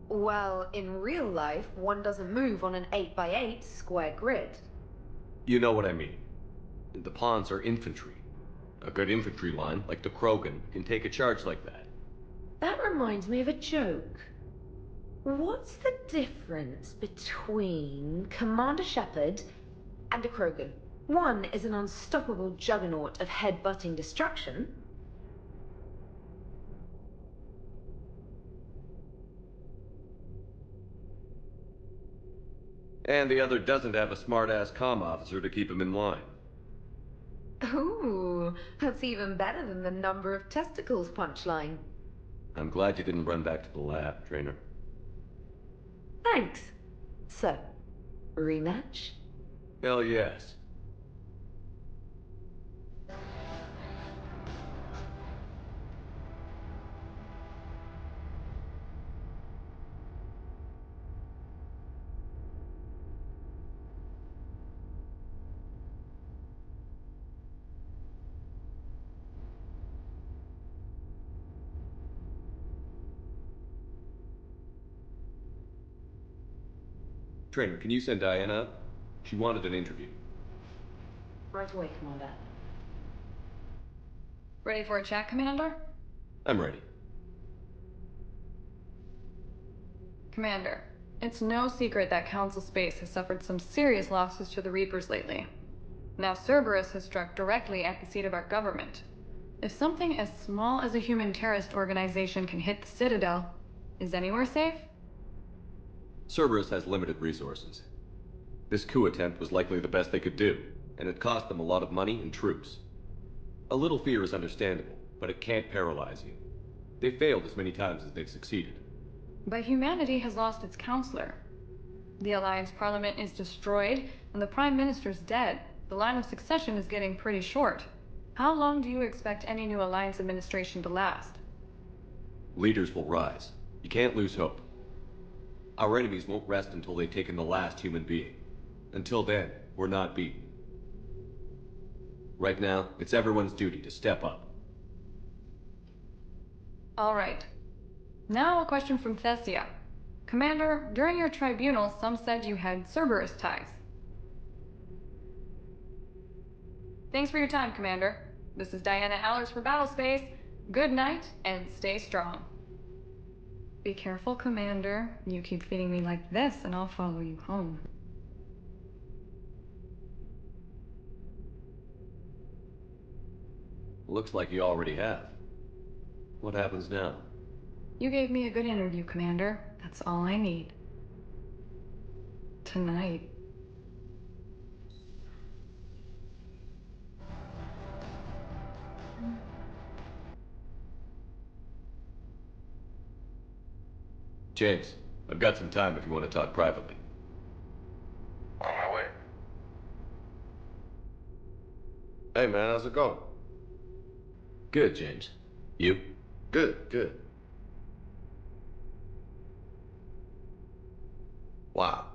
Well, in real life, one doesn't move on an 8x8 square grid. You know what I mean. The pawns are infantry. A good infantry line, like the Krogan, can take a charge like that. That reminds me of a joke. What's the difference between Commander Shepard and a Krogan? One is an unstoppable juggernaut of head-butting destruction. And the other doesn't have a smart-ass comm officer to keep him in line. Ooh, that's even better than the number of testicles punchline. I'm glad you didn't run back to the lab, Trainer. Thanks. So, rematch? Hell yes. Trainer, can you send Diana up? She wanted an interview. Right away, Commander. Ready for a chat, Commander? I'm ready. Commander, it's no secret that Council Space has suffered some serious losses to the Reapers lately. Now Cerberus has struck directly at the seat of our government. If something as small as a human terrorist organization can hit the Citadel, is anywhere safe? Cerberus has limited resources. This coup attempt was likely the best they could do, and it cost them a lot of money and troops. A little fear is understandable, but it can't paralyze you. They failed as many times as they've succeeded. But humanity has lost its counselor. The Alliance Parliament is destroyed, and the Prime Minister's dead. The line of succession is getting pretty short. How long do you expect any new Alliance administration to last? Leaders will rise. You can't lose hope. Our enemies won't rest until they've taken the last human being. Until then, we're not beaten. Right now, it's everyone's duty to step up. Alright. Now a question from Thessia. Commander, during your tribunal, some said you had Cerberus ties. Thanks for your time, Commander. This is Diana Allers for Battlespace. Good night, and stay strong. Be careful, Commander. You keep feeding me like this, and I'll follow you home. Looks like you already have. What happens now? You gave me a good interview, Commander. That's all I need. Tonight. James, I've got some time if you want to talk privately. On my way. Hey man, how's it going? Good, James. You? Good, good. Wow.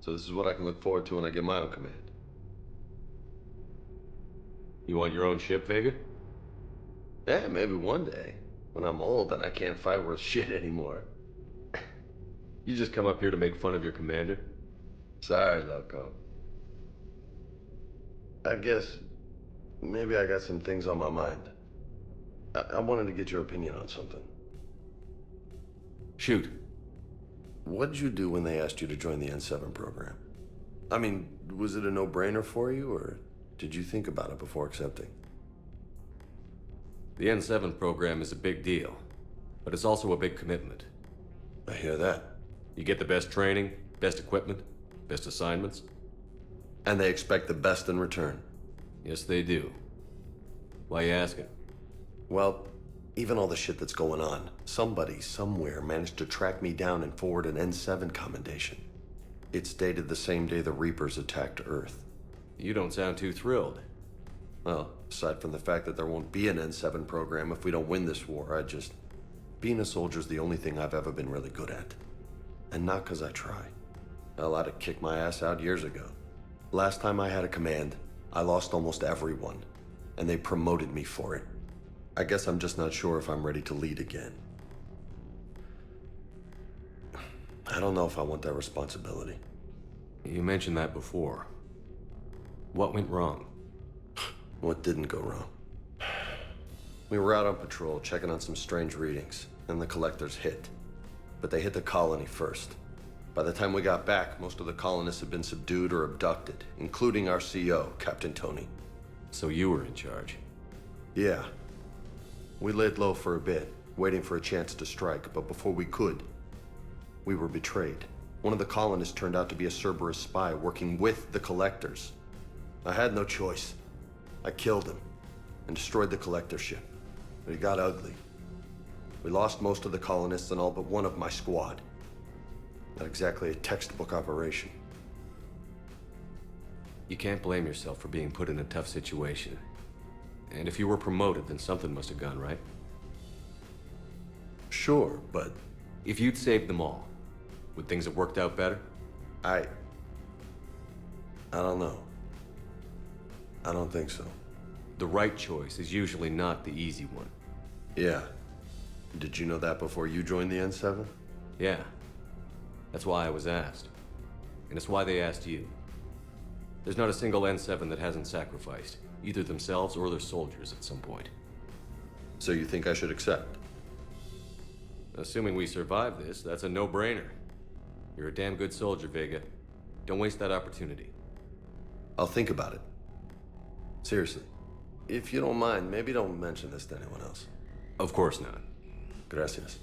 So this is what I can look forward to when I get my own command. You want your own ship, Vega? Yeah, maybe one day. When I'm old and I can't fight worth shit anymore. You just come up here to make fun of your commander? Sorry, Loco. I guess maybe I got some things on my mind. I wanted to get your opinion on something. Shoot. What did you do when they asked you to join the N7 program? I mean, was it a no-brainer for you, or did you think about it before accepting? The N7 program is a big deal, but it's also a big commitment. I hear that. You get the best training, best equipment, best assignments. And they expect the best in return. Yes, they do. Why you asking? Well, even all the shit that's going on, somebody, somewhere, managed to track me down and forward an N7 commendation. It's dated the same day the Reapers attacked Earth. You don't sound too thrilled. Well, aside from the fact that there won't be an N7 program if we don't win this war, being a soldier's the only thing I've ever been really good at. And not because I try. Hell, I'd have kicked my ass out years ago. Last time I had a command, I lost almost everyone, and they promoted me for it. I guess I'm just not sure if I'm ready to lead again. I don't know if I want that responsibility. You mentioned that before. What went wrong? What didn't go wrong? We were out on patrol, checking on some strange readings, and the collectors hit. But they hit the colony first. By the time we got back, most of the colonists had been subdued or abducted, including our CO, Captain Tony. So you were in charge? Yeah. We laid low for a bit, waiting for a chance to strike, but before we could, we were betrayed. One of the colonists turned out to be a Cerberus spy working with the collectors. I had no choice. I killed him and destroyed the collector ship. But it got ugly. We lost most of the colonists and all but one of my squad. Not exactly a textbook operation. You can't blame yourself for being put in a tough situation. And if you were promoted, then something must have gone right. Sure, but... If you'd saved them all, would things have worked out better? I don't know. I don't think so. The right choice is usually not the easy one. Yeah. Did you know that before you joined the N7? Yeah. That's why I was asked. And it's why they asked you. There's not a single N7 that hasn't sacrificed, either themselves or their soldiers at some point. So you think I should accept? Assuming we survive this, that's a no-brainer. You're a damn good soldier, Vega. Don't waste that opportunity. I'll think about it. Seriously. If you don't mind, maybe don't mention this to anyone else. Of course not. Gracias.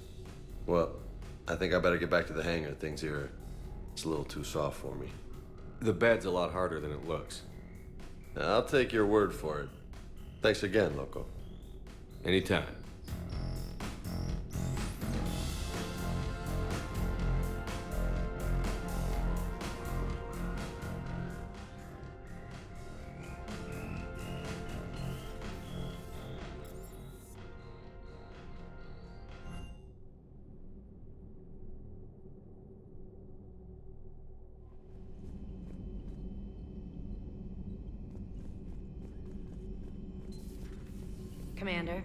Well, I think I better get back to the hangar. Things here, it's a little too soft for me. The bed's a lot harder than it looks. I'll take your word for it. Thanks again, Loco. Anytime. Commander.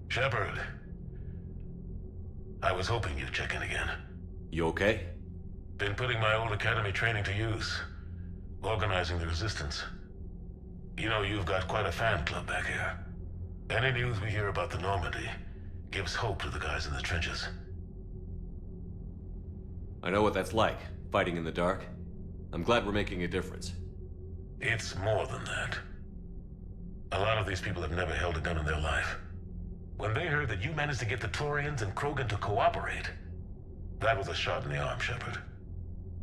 Shepard. I was hoping you'd check in again. You okay? Been putting my old academy training to use. Organizing the resistance. You know, you've got quite a fan club back here. Any news we hear about the Normandy gives hope to the guys in the trenches. I know what that's like, fighting in the dark. I'm glad we're making a difference. It's more than that. A lot of these people have never held a gun in their life. When they heard that you managed to get the Turians and Krogan to cooperate, that was a shot in the arm, Shepard.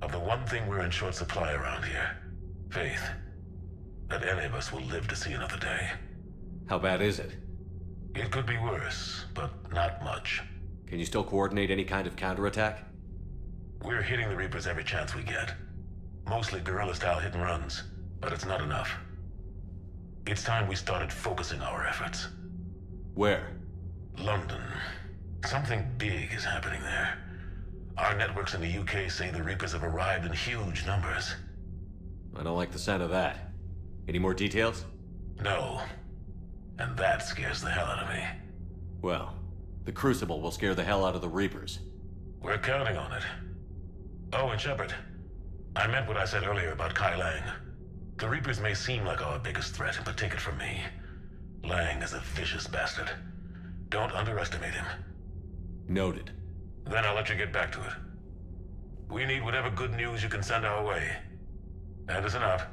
Of the one thing we're in short supply around here, faith. That any of us will live to see another day. How bad is it? It could be worse, but not much. Can you still coordinate any kind of counterattack? We're hitting the Reapers every chance we get. Mostly guerrilla-style hit-and-runs, but it's not enough. It's time we started focusing our efforts. Where? London. Something big is happening there. Our networks in the UK say the Reapers have arrived in huge numbers. I don't like the sound of that. Any more details? No. And that scares the hell out of me. Well, the Crucible will scare the hell out of the Reapers. We're counting on it. Oh, and Shepard, I meant what I said earlier about Kai Lang. The Reapers may seem like our biggest threat, but take it from me. Lang is a vicious bastard. Don't underestimate him. Noted. Then I'll let you get back to it. We need whatever good news you can send our way. Anderson out.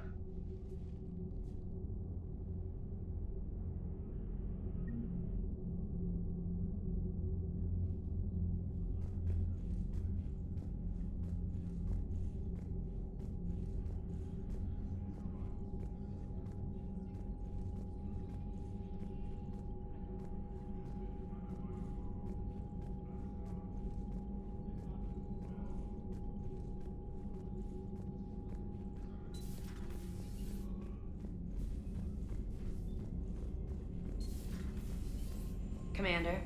Commander.